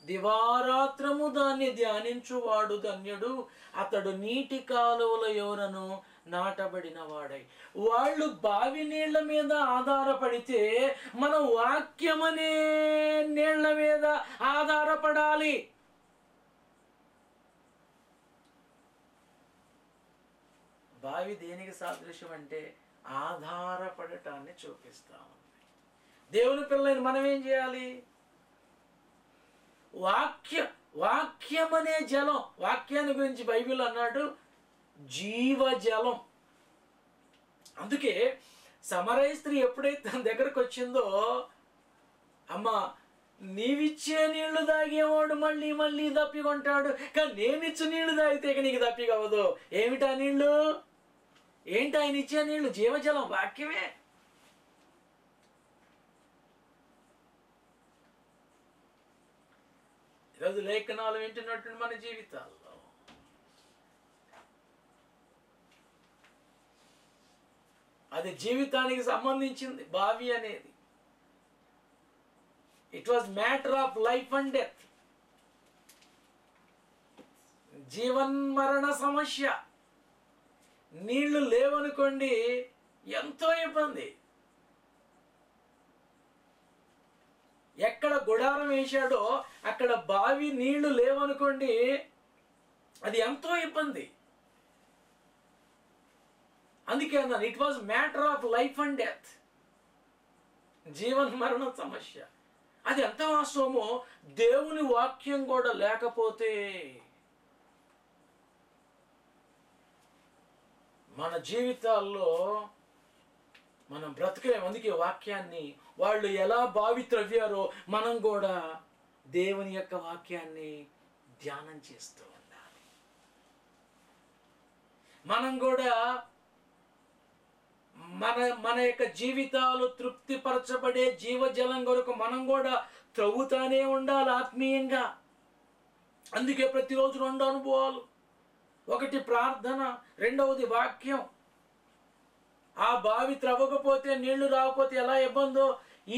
దివారాత్రము దాన్ని ధ్యానించువాడు ధన్యుడు, అతడు నీటి కాలువల యోరను నాటబడిన వాడై. వాళ్ళు బావి నీళ్ల మీద ఆధారపడితే మనం వాక్యమనే నీళ్ల మీద ఆధారపడాలి. బావి దేనికి సాదృశ్యం అంటే ఆధారపడటాన్ని చూపిస్తా ఉంది. దేవుని పిల్లలని మనం ఏం చేయాలి? వాక్యమనే జలం. వాక్యాన్ని గురించి బైబిల్ అన్నాడు జీవజలం. అందుకే సమరయ స్త్రీ ఎప్పుడైతే తన దగ్గరకు వచ్చిందో, అమ్మ నీవిచ్చే నీళ్లు తాగేవాడు మళ్ళీ మళ్ళీ దప్పికొంటాడు, కానీ నేనిచ్చు నీళ్లు తాగితే నీకు దప్పిక అవ్వదు. ఏమిటా నీళ్లు? ఏంటి ఆయన ఇచ్చే నీళ్లు? జీవజలం, వాక్యమే. ఈరోజు లేఖనాలు వింటున్నటువంటి మన జీవితాల్లో అది జీవితానికి సంబంధించింది బావి అనేది. It was matter of life and death. జీవన్మరణ సమస్య. నీళ్లు లేవనుకోండి ఎంతో ఇబ్బంది. ఎక్కడ గుడారం వేశాడో అక్కడ బావి నీళ్లు లేవనుకోండి అది ఎంతో ఇబ్బంది. అందుకే అన్నాను it was matter of life and death. Jeevan మరణ సమస్య. అది ఎంత వాస్తవమో దేవుని వాక్యం కూడా లేకపోతే మన జీవితాల్లో మనం బ్రతకలేము. అందుకే వాక్యాన్ని వాళ్ళు ఎలా బావి త్రవ్వారో మనం కూడా దేవుని యొక్క వాక్యాన్ని ధ్యానం చేస్తూ ఉండాలి. మనం కూడా మన యొక్క జీవితాలు తృప్తిపరచబడే జీవజలం కొరకు మనం కూడా త్రవ్వుతానే ఉండాలి ఆత్మీయంగా. అందుకే ప్రతిరోజు 2 అనుభవాలు. ఒకటి ప్రార్థన, రెండవది వాక్యం. ఆ బావి త్రవ్వకపోతే నీళ్లు రాకపోతే ఎలా ఇబ్బందో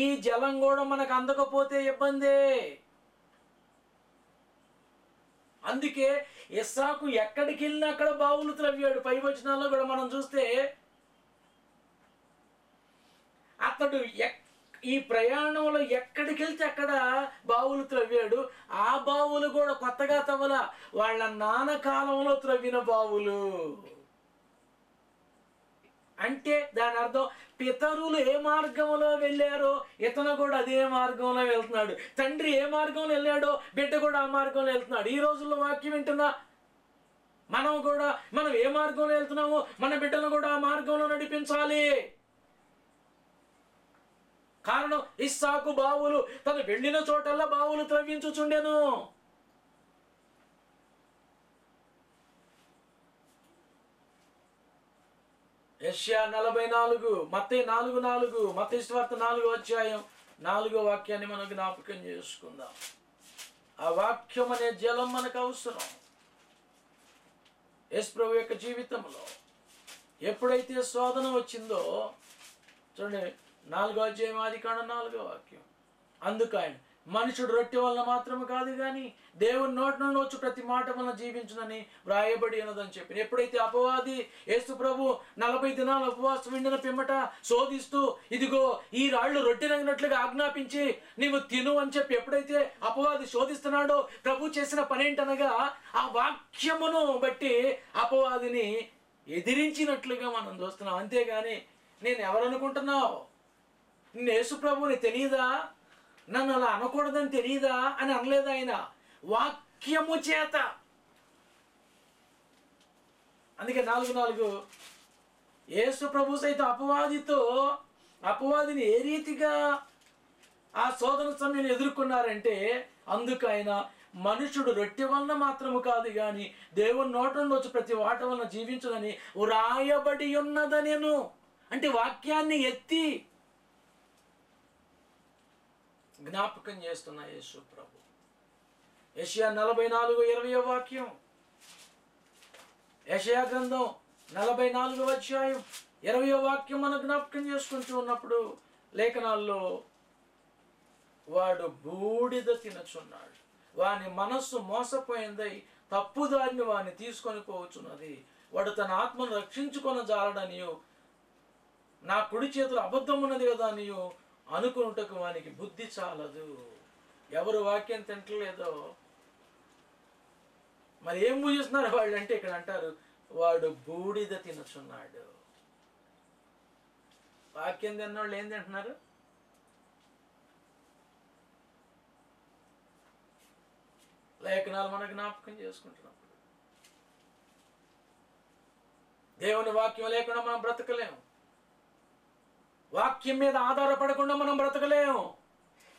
ఈ జలం కూడా మనకు అందకపోతే ఇబ్బందే. అందుకే ఇస్సాకు ఎక్కడికి వెళ్ళినా అక్కడ బావులు త్రవ్వాడు. పై వచనాల్లో కూడా మనం చూస్తే అతడు ఈ ప్రయాణంలో ఎక్కడికి వెళ్తే అక్కడ బావులు త్రవ్వాడు. ఆ బావులు కూడా కొత్తగా తవ్వల, వాళ్ళ నాన్న కాలంలో త్రవ్విన బావులు. అంటే దాని అర్థం పితరులు ఏ మార్గంలో వెళ్ళారో ఇతను కూడా అదే మార్గంలో వెళ్తున్నాడు. తండ్రి ఏ మార్గంలో వెళ్ళాడో బిడ్డ కూడా ఆ మార్గంలో వెళ్తున్నాడు. ఈ రోజుల్లో వాక్యం వింటున్నా మనం ఏ మార్గంలో వెళ్తున్నామో మన బిడ్డలను కూడా ఆ మార్గంలో నడిపించాలి. కారణం ఇస్సాకు బావులు తను వెళ్ళిన చోటల్లా బావులు త్రవ్వించుచుండెను. యెషయా 44, మత్తయి 4:4, మత్తయి సువార్త 4వ అధ్యాయం 4వ వాక్యాన్ని మనం జ్ఞాపకం చేసుకుందాం. ఆ వాక్యం అనే జలం మనకు అవసరం. యేసు ప్రభు యొక్క జీవితంలో ఎప్పుడైతే శోధన వచ్చిందో చూడండి, 4వ అధ్యాయం ఆదికాండం 4వ వాక్యం. అందుకు ఆయన మనుషుడు రొట్టె వలన మాత్రమే కాదు కానీ దేవుని నోటి నుండి వచ్చి ప్రతి మాట వలన జీవించునని వ్రాయబడి ఉన్నదని చెప్పి. ఎప్పుడైతే అపవాది యేసు ప్రభు 40 దినాలు ఉపవాసం ఉండిన పిమ్మట శోధిస్తూ ఇదిగో ఈ రాళ్ళు రొట్టెనగినట్లుగా ఆజ్ఞాపించి నీవు తిను అని చెప్పి ఎప్పుడైతే అపవాది శోధిస్తున్నాడో ప్రభు చేసిన పనేంటనగా ఆ వాక్యమును బట్టి అపవాదిని ఎదిరించినట్లుగా మనం చూస్తున్నాం. అంతేగాని నేను ఎవరనుకుంటున్నావు, నేను యేసు ప్రభుని తెలియదా, నన్ను అలా అనకూడదని తెలియదా అని అనలేదు ఆయన, వాక్యము చేత. అందుకే 4:4 యేసు ప్రభు సైతం అపవాదిని ఏ రీతిగా ఆ శోధన సమయంలో ఎదుర్కొన్నారంటే అందుకు ఆయన మనుషుడు రొట్టె వలన మాత్రము కాదు కానీ దేవుని నోట నుండి వచ్చి ప్రతి వాట వలన జీవించునని వ్రాయబడి ఉన్నదనెను. అంటే వాక్యాన్ని ఎత్తి జ్ఞాపకం చేస్తున్న యేసు ప్రభు. యెషయా 44:20 వాక్యం. యెషయా గ్రంథం 44వ అధ్యాయం 20వ వాక్యం మనం జ్ఞాపకం చేసుకుంటూ ఉన్నప్పుడు లేఖనాల్లో వాడు బూడిద తినచున్నాడు, వాని మనస్సు మోసపోయిందై తప్పుదారిని వాని తీసుకొని పోవచ్చున్నది, వాడు తన ఆత్మను రక్షించుకొని జాలడనియు నా కుడి చేతులు అబద్ధం ఉన్నది కదా అనియు అనుకున్నటకు వానికి బుద్ధి చాలదు. ఎవరు వాక్యం తింటలేదో మరి ఏం పూజిస్తున్నారు వాళ్ళు అంటే ఇక్కడ అంటారు వాడు బూడిద తినచున్నాడు. వాక్యం తిన్నవాళ్ళు ఏం తింటున్నారు? లేఖనాలు మన జ్ఞాపకం చేసుకుంటున్నప్పుడు దేవుని వాక్యం లేకుండా మనం బ్రతకలేము. వాక్యం మీద ఆధారపడకుండా మనం బ్రతకలేము.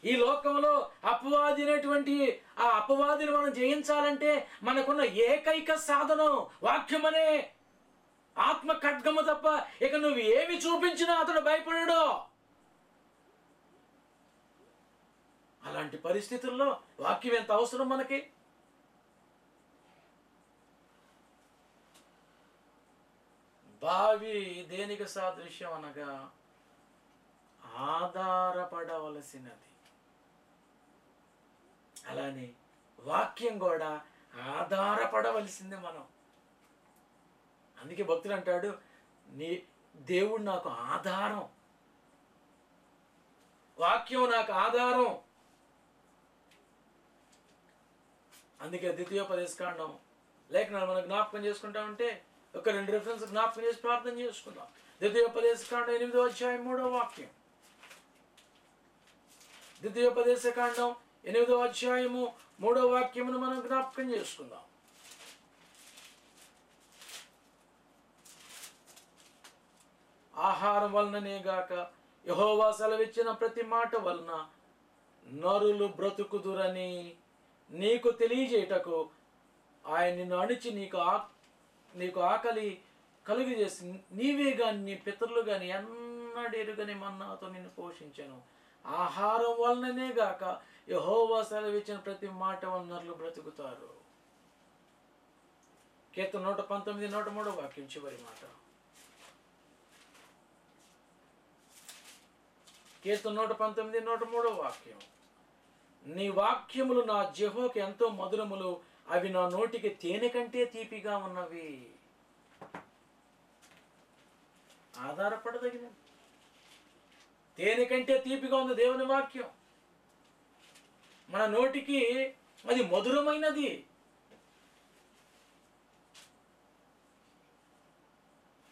ఈ లోకంలో అపవాది అనేటువంటి ఆ అపవాదిని మనం జయించాలంటే మనకున్న ఏకైక సాధనం వాక్యం అనే ఆత్మ ఖడ్గము తప్ప ఇక నువ్వు ఏమి చూపించినా అతడు భయపడడు. అలాంటి పరిస్థితుల్లో వాక్యం ఎంత అవసరం మనకి. బావి దేనికి సాదృశ్యం అనగా ఆధారపడవలసినది. అలానే వాక్యం కూడా ఆధారపడవలసిందే మనం. అందుకే భక్తుడు అంటాడు, నీ దేవుడు నాకు ఆధారం, వాక్యం నాకు ఆధారం. అందుకే ద్వితీయోపదేశకాండం లేఖనాలు మనం జ్ఞాపకం చేసుకుంటా ఉంటే ఒక 2 రెఫరెన్స్ జ్ఞాపకం చేసి ప్రార్థన చేసుకుందాం. ద్వితీయోపదేశకాండం 8వ అధ్యాయం 3వ వాక్యం. ద్వితీయోపదేశకాండం 8వ అధ్యాయము 3వ వాక్యమును మనం జ్ఞాపకం చేసుకుందాం. ఆహారం వలననే గాక యెహోవా సెలవిచ్చిన ప్రతి మాట వలన నరులు బ్రతుకుదురని నీకు తెలియజేయటకు ఆయన నిన్ను అణిచి నీకు ఆకలి కలుగు చేసి నీవే గాని నీ పితరులు గాని ఎన్నడెరుగని మన్నాతో నిన్ను పోషించాను. ఆహారం వలననే గాక యెహోవా సెలవిచ్చిన ప్రతి మాట వలన నరులు బ్రతుకుతారు. కీర్తన 119 103 వాక్యం చివరి మాట. కీర్తన 119 103 వాక్యం. నీ వాక్యములు నా జిహ్వకు ఎంతో మధురములు, అవి నా నోటికి తేనె కంటే తీపిగా ఉన్నవి. ఆధారపడదగినది, తేనె కంటే తీపిగా ఉంది దేవుని వాక్యం. మన నోటికి అది మధురమైనది.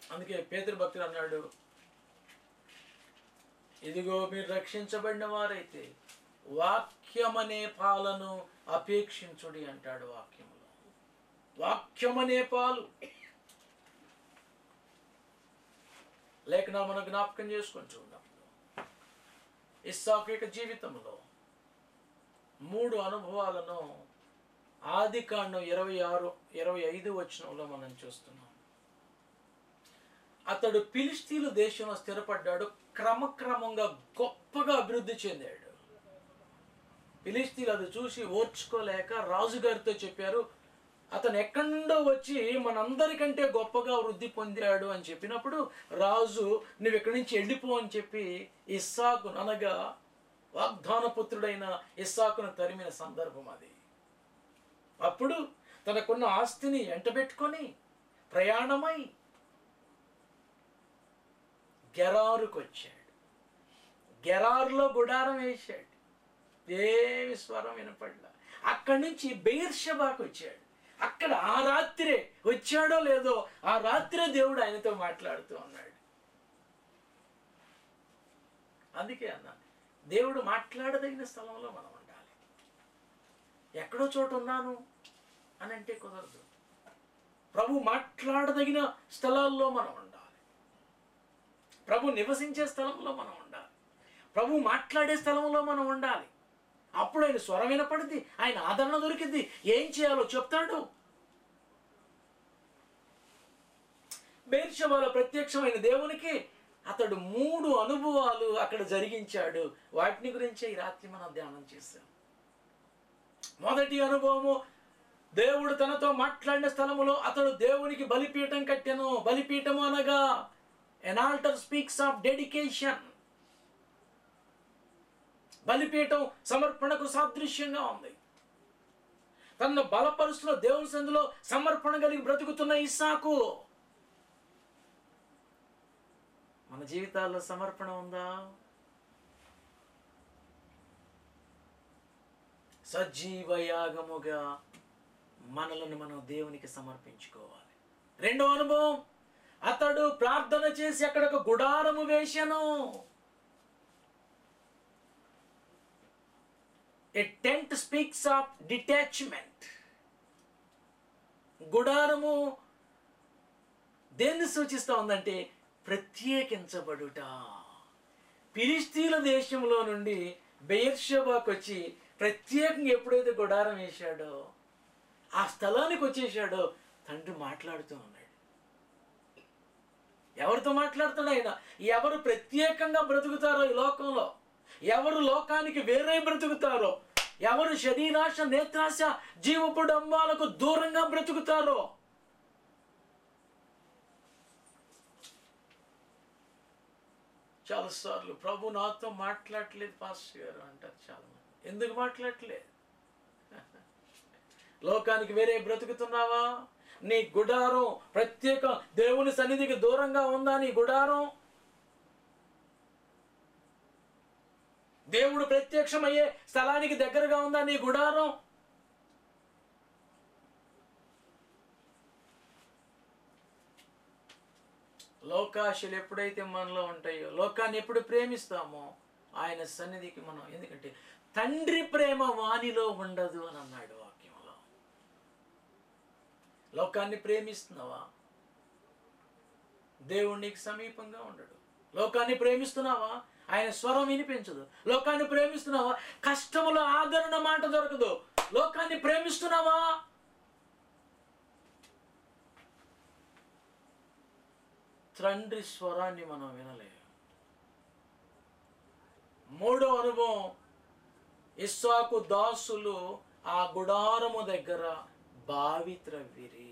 అందుకే పేతురు భక్తుడు అన్నాడు, ఇదిగో మీరు రక్షించబడిన వారైతే వాక్యమనే పాలను అపేక్షించుడి అంటాడు వాక్యములో. వాక్యమనే పాలు. లేఖనా మనం జ్ఞాపకం చేసుకొని చూద్దాం. ఇస్సాకు యొక్క జీవితంలో 3 అనుభవాలను ఆదికాండం 26-25 వచనంలో మనం చూస్తున్నాం. అతడు ఫిలిష్తీయుల దేశంలో స్థిరపడ్డాడు, క్రమక్రమంగా గొప్పగా అభివృద్ధి చెందాడు. ఫిలిష్తీయులు అది చూసి ఓర్చుకోలేక రాజుగారితో చెప్పారు, అతను ఎక్కడి నుండో వచ్చి మనందరికంటే గొప్పగా వృద్ధి పొందాడు అని చెప్పినప్పుడు రాజు నువ్వు ఇక్కడి నుంచి వెళ్ళిపో అని చెప్పి ఇస్సాకు అనగా వాగ్దాన పుత్రుడైన ఇస్సాకును తరిమిన సందర్భం అది. అప్పుడు తనకున్న ఆస్తిని ఎంటబెట్టుకొని ప్రయాణమై గెరారుకు వచ్చాడు. గెరారులో గుడారం వేశాడు, ఏమి స్వరం వినపడలా. అక్కడి నుంచి బెయేర్షెబాకు వచ్చాడు. అక్కడ ఆ రాత్రే వచ్చాడో లేదో ఆ రాత్రే దేవుడు ఆయనతో మాట్లాడుతూ ఉన్నాడు. అందుకే అన్నా, దేవుడు మాట్లాడదగిన స్థలంలో మనం ఉండాలి. ఎక్కడో చోట ఉన్నాను అని అంటే కుదరదు. ప్రభు మాట్లాడదగిన స్థలాల్లో మనం ఉండాలి. ప్రభు నివసించే స్థలంలో మనం ఉండాలి. ప్రభు మాట్లాడే స్థలంలో మనం ఉండాలి. అప్పుడు ఆయన స్వరం వినపడింది, ఆయన ఆదరణ దొరికింది, ఏం చేయాలో చెప్తాడు. బెయేర్షెబాలో ప్రత్యక్షమైన దేవునికి అతడు 3 అనుభవాలు అక్కడ జరిగించాడు. వాటిని గురించే ఈ రాత్రి మనం ధ్యానం చేశాం. మొదటి అనుభవము, దేవుడు తనతో మాట్లాడిన స్థలములో అతడు దేవునికి బలిపీఠం కట్టెను. బలిపీఠము అనగా an altar speaks of dedication. బలిపీఠం సమర్పణకు సాదృశ్యంగా ఉంది. తనను బలపరుస్తున్న దేవుని సందులో సమర్పణ కలిగి బ్రతుకుతున్న ఇస్సాకు. మన జీవితాల్లో సమర్పణ ఉందా? సజీవ యాగముగా మనలను మనం దేవునికి సమర్పించుకోవాలి. రెండో అనుభవం, అతడు ప్రార్థన చేసి అక్కడ ఒక గుడారము వేశాను. A tent speaks of detachment. గుడారము దేన్ని సూచిస్తూ ఉందంటే ప్రత్యేకించబడుట. ఫిలిష్తీయుల దేశంలో నుండి బెయేర్షెబాకు వచ్చి ప్రత్యేకంగా ఎప్పుడైతే గుడారం వేశాడో ఆ స్థలానికి వచ్చేసాడో తండ్రి మాట్లాడుతూ ఉన్నాడు. ఎవరితో మాట్లాడుతున్నాడు ఆయన? ఎవరు ప్రత్యేకంగా బ్రతుకుతారో ఈ లోకంలో, ఎవరు లోకానికి వేరే బ్రతుకుతారో, ఎవరు శరీరాశ నేత్రాశ జీవపు డంబాలకు దూరంగా బ్రతుకుతారో, చాలాసార్లు ప్రభు నాతో మాట్లాడలేదు పాస్టర్ గారు అంటారు చాలామంది. ఎందుకు మాట్లాడలేదు? లోకానికి వేరే బ్రతుకుతున్నావా? నీ గుడారం ప్రత్యేక దేవుని సన్నిధికి దూరంగా ఉందా? నీ గుడారం దేవుడు ప్రత్యక్షమయ్యే స్థలానికి దగ్గరగా ఉందా నీ గుడారం? లోకాశలు ఎప్పుడైతే మనలో ఉంటాయో, లోకాన్ని ఎప్పుడు ప్రేమిస్తామో ఆయన సన్నిధికి మనం, ఎందుకంటే తండ్రి ప్రేమ వానిలో ఉండదు అని అన్నాడు వాక్యంలో. లోకాన్ని ప్రేమిస్తున్నావా? దేవుడు నీకు సమీపంగా ఉండడు. లోకాన్ని ప్రేమిస్తున్నావా? ఆయన స్వరం వినిపించదు. లోకాన్ని ప్రేమిస్తున్నావా? కష్టములో ఆదరణ మాట దొరకదు. లోకాన్ని ప్రేమిస్తున్నావా? తండ్రి స్వరాన్ని మనం వినలేము. మూడో అనుభవం, ఇస్సాకు దాసులు ఆ గుడారము దగ్గర బావి త్రవ్విరి.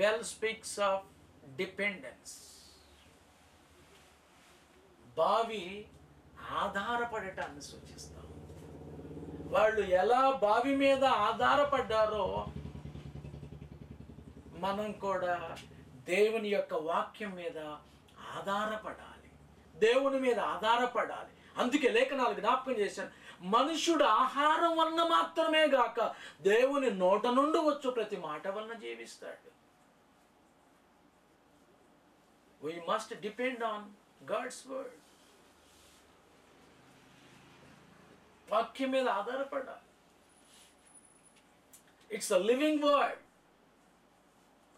Well speaks of dependence. బావి ఆధారపడటాన్ని సూచిస్తాం. వాళ్ళు ఎలా బావి మీద ఆధారపడ్డారో మనం కూడా దేవుని యొక్క వాక్యం మీద ఆధారపడాలి, దేవుని మీద ఆధారపడాలి. అందుకే లేఖనాలు జ్ఞాపకం చేశాను, మనుషుడు ఆహారం వలన మాత్రమే గాక దేవుని నోట నుండి వచ్చు ప్రతి మాట వలన జీవిస్తాడు. We must depend on God's word. వాక్యం మీద ఆధారపడాలి. It's a living word.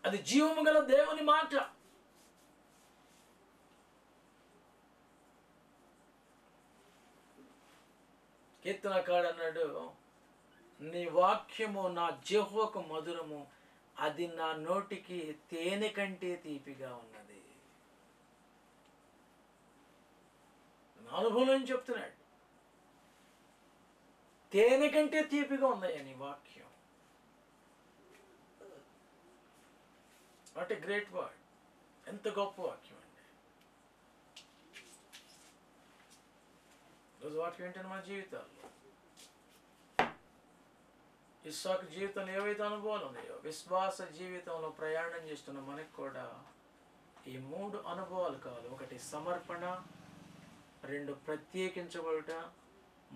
అది జీవము గల దేవుని మాట. కీర్తనకాడు అన్నాడు, నీ వాక్యము నా జిహ్వకు మధురము, అది నా నోటికి తేనె కంటే తీపిగా ఉన్నది. నా అనుభవం చెప్తున్నాడు, తేనె కంటే తీపిగా ఉందయ్యా నీ వాక్యం. What a great word. ఎంత గొప్ప వాక్యం అండి. ఈరోజు వాక్యం ఏంటంటే మన జీవితాల్లో, ఇస్సాకు జీవితంలో ఏవైతే అనుభవాలు ఉన్నాయో, విశ్వాస జీవితంలో ప్రయాణం చేస్తున్న మనకు కూడా ఈ 3 అనుభవాలు కావాలి. 1 సమర్పణ, 2 ప్రత్యేకించబడుట,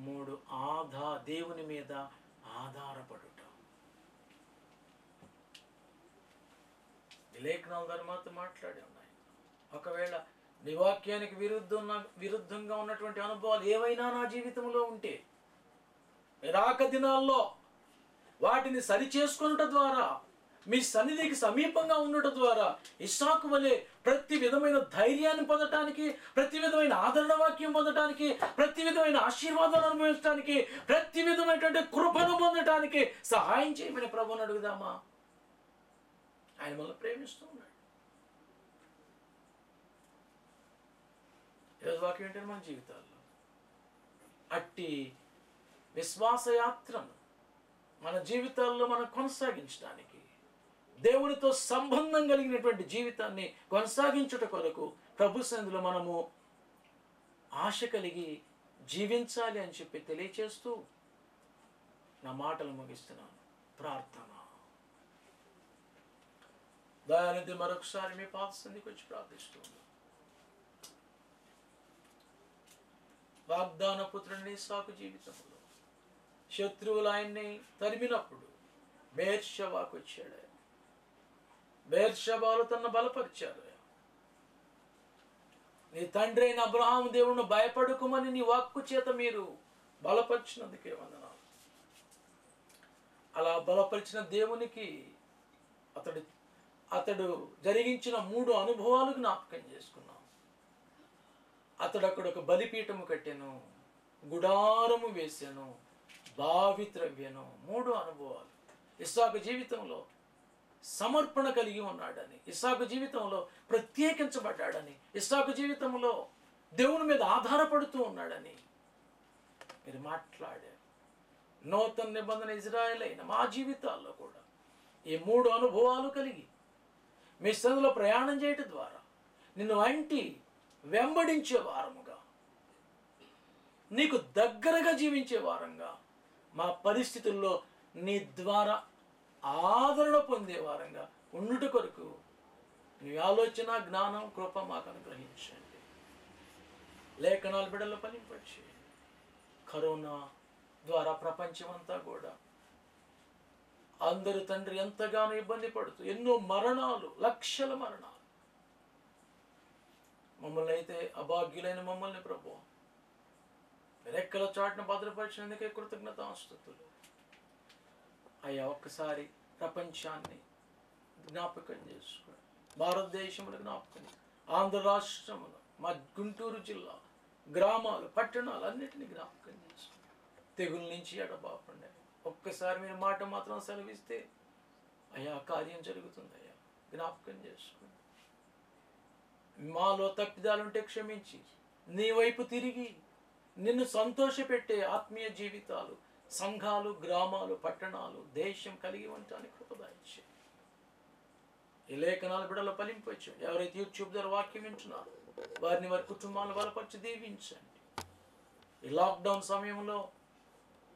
3 దేవుని మీద ఆధారపడుట. లేఖనాల ద్వారా మాత్రం మాట్లాడి ఉన్నాయి. ఒకవేళ నీ వాక్యానికి విరుద్ధంగా ఉన్నటువంటి అనుభవాలు ఏవైనా నా జీవితంలో ఉంటే, రాక దినాల్లో వాటిని సరిచేసుకొనుట ద్వారా, మీ సన్నిధికి సమీపంగా ఉండటం ద్వారా ఇస్సాకు వలె ప్రతి విధమైన ధైర్యాన్ని పొందటానికి, ప్రతి విధమైన ఆదరణ వాక్యం పొందటానికి, ప్రతి విధమైన ఆశీర్వాదాలు అనుభవించడానికి, ప్రతి విధమైనటువంటి కృపను పొందటానికి సహాయం చేయమని ప్రభువుని అడుగుదామా? ఆయన మనల్ని ప్రేమిస్తూ ఉన్నాడు. ఈరోజు వాక్యం ఏంటంటే మన జీవితాల్లో అట్టి విశ్వాసయాత్రను మన జీవితాల్లో మనం కొనసాగించడానికి, దేవునితో సంబంధం కలిగినటువంటి జీవితాన్ని కొనసాగించుట కొరకు ప్రభు సన్నిధిలో మనము ఆశ కలిగి జీవించాలి అని చెప్పి తెలియచేస్తూ నా మాటలు ముగిస్తున్నాను. ప్రార్థన. దయానిధి మరొకసారి మీ పాద సన్నిధికి వచ్చి ప్రార్థిస్తున్నాను. వాగ్దాన పుత్రుని ఇస్సాకు జీవితంలో శత్రువులు ఆయన్ని తరిమినప్పుడు బెయేర్షెబాకు వచ్చాడు. బెయేర్షెబాలో తనను బలపరిచారు. నీ తండ్రి అయిన అబ్రహాము దేవుణ్ణి భయపడుకోమని నీ వాక్కు చేత మీరు బలపరిచినందుకే వందనాలు. అలా బలపరిచిన దేవునికి అతడు జరిగించిన 3 అనుభవాలు జ్ఞాపకం చేసుకున్నాం. అతడు అక్కడ ఒక బలిపీఠము కట్టెను, గుడారము వేసాను, బావి త్రవ్వెను. 3 అనుభవాలు. ఇస్సాకు జీవితంలో సమర్పణ కలిగి ఉన్నాడని, ఇస్సాకు జీవితంలో ప్రత్యేకించబడ్డాడని, ఇస్సాకు జీవితంలో దేవుని మీద ఆధారపడుతూ ఉన్నాడని మీరు మాట్లాడారు. నూతన నిబంధన ఇజ్రాయేల్ అయిన మా జీవితాల్లో కూడా ఈ 3 అనుభవాలు కలిగి మీ సన్నిధిలో ప్రయాణం చేయటం ద్వారా, నిన్ను అంటి వెంబడించే వారముగా, నీకు దగ్గరగా జీవించే వారంగా, మా పరిస్థితుల్లో నీ ద్వారా ఆదరణ పొందే వారంగా ఉండుట కొరకు నీ ఆలోచన, జ్ఞానం, కృప మాకు అనుగ్రహించండి. లేఖనాలు బిడ్డలు ఫలింపచేయండి. కరోనా ద్వారా ప్రపంచమంతా కూడా అందరూ తండ్రి ఎంతగానో ఇబ్బంది పడుతూ ఎన్నో మరణాలు, లక్షల మరణాలు. మమ్మల్ని అయితే అభాగ్యులైన మమ్మల్ని ప్రభువా రెక్కల చాటున భద్రపరిచినందుకే కృతజ్ఞతాస్తుతులు. అయ్యా, ఒక్కసారి ప్రపంచాన్ని జ్ఞాపకం చేసుకోండి, భారతదేశంలో జ్ఞాపకం, ఆంధ్ర రాష్ట్రంలో, మా గుంటూరు జిల్లా గ్రామాలు, పట్టణాలు అన్నిటినీ జ్ఞాపకం చేసుకోండి. తెగుల నుంచి ఎడబాపండి. ఒక్కసారి మీరు మాట మాత్రం సెలవిస్తే అయ్యా కార్యం జరుగుతుంది. అయ్యా, జ్ఞాపకం చేసుకోండి. మాలో తప్పిదాలుంటే క్షమించి నీ వైపు తిరిగి నిన్ను సంతోషపెట్టే ఆత్మీయ జీవితాలు, సంఘాలు, గ్రామాలు, పట్టణాలు, దేశం కలిగి ఉండటానికి కృపదాయించి ఈ లేఖనాలు బిడ్డలు ఫలింపచ్చు. ఎవరైతే యూట్యూబ్ ద్వారా వాక్యం వింటున్నారో వారిని, వారి కుటుంబాలను బలపరిచి దీవించండి. ఈ లాక్డౌన్ సమయంలో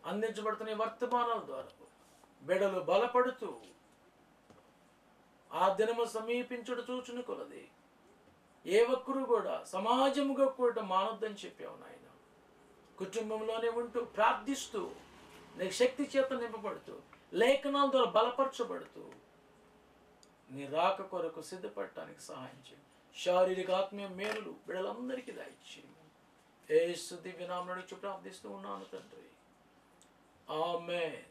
అందించబడుతున్న వర్తమానాల ద్వారా బిడ్డలు బలపడుతూ ఆ దినము సమీపించుడు చూచుని కొలది ఏ ఒక్కరు కూడా సమాజముగా కూడా మానొద్దని చెప్పావు నాయన. కుటుంబంలోనే ఉంటూ ప్రార్థిస్తూ నీ శక్తి చేత నింపబడుతూ లేఖనాల ద్వారా బలపరచబడుతూ నీ రాక కొరకు సిద్ధపడటానికి సహాయం చేయండి. శారీరక ఆత్మీయ మేలులు బిడ్డలందరికీ దయచేయండి. యేసు దివ్య నామమున ప్రార్థిస్తూ ఉన్నాను తండ్రి. ఆమేన్.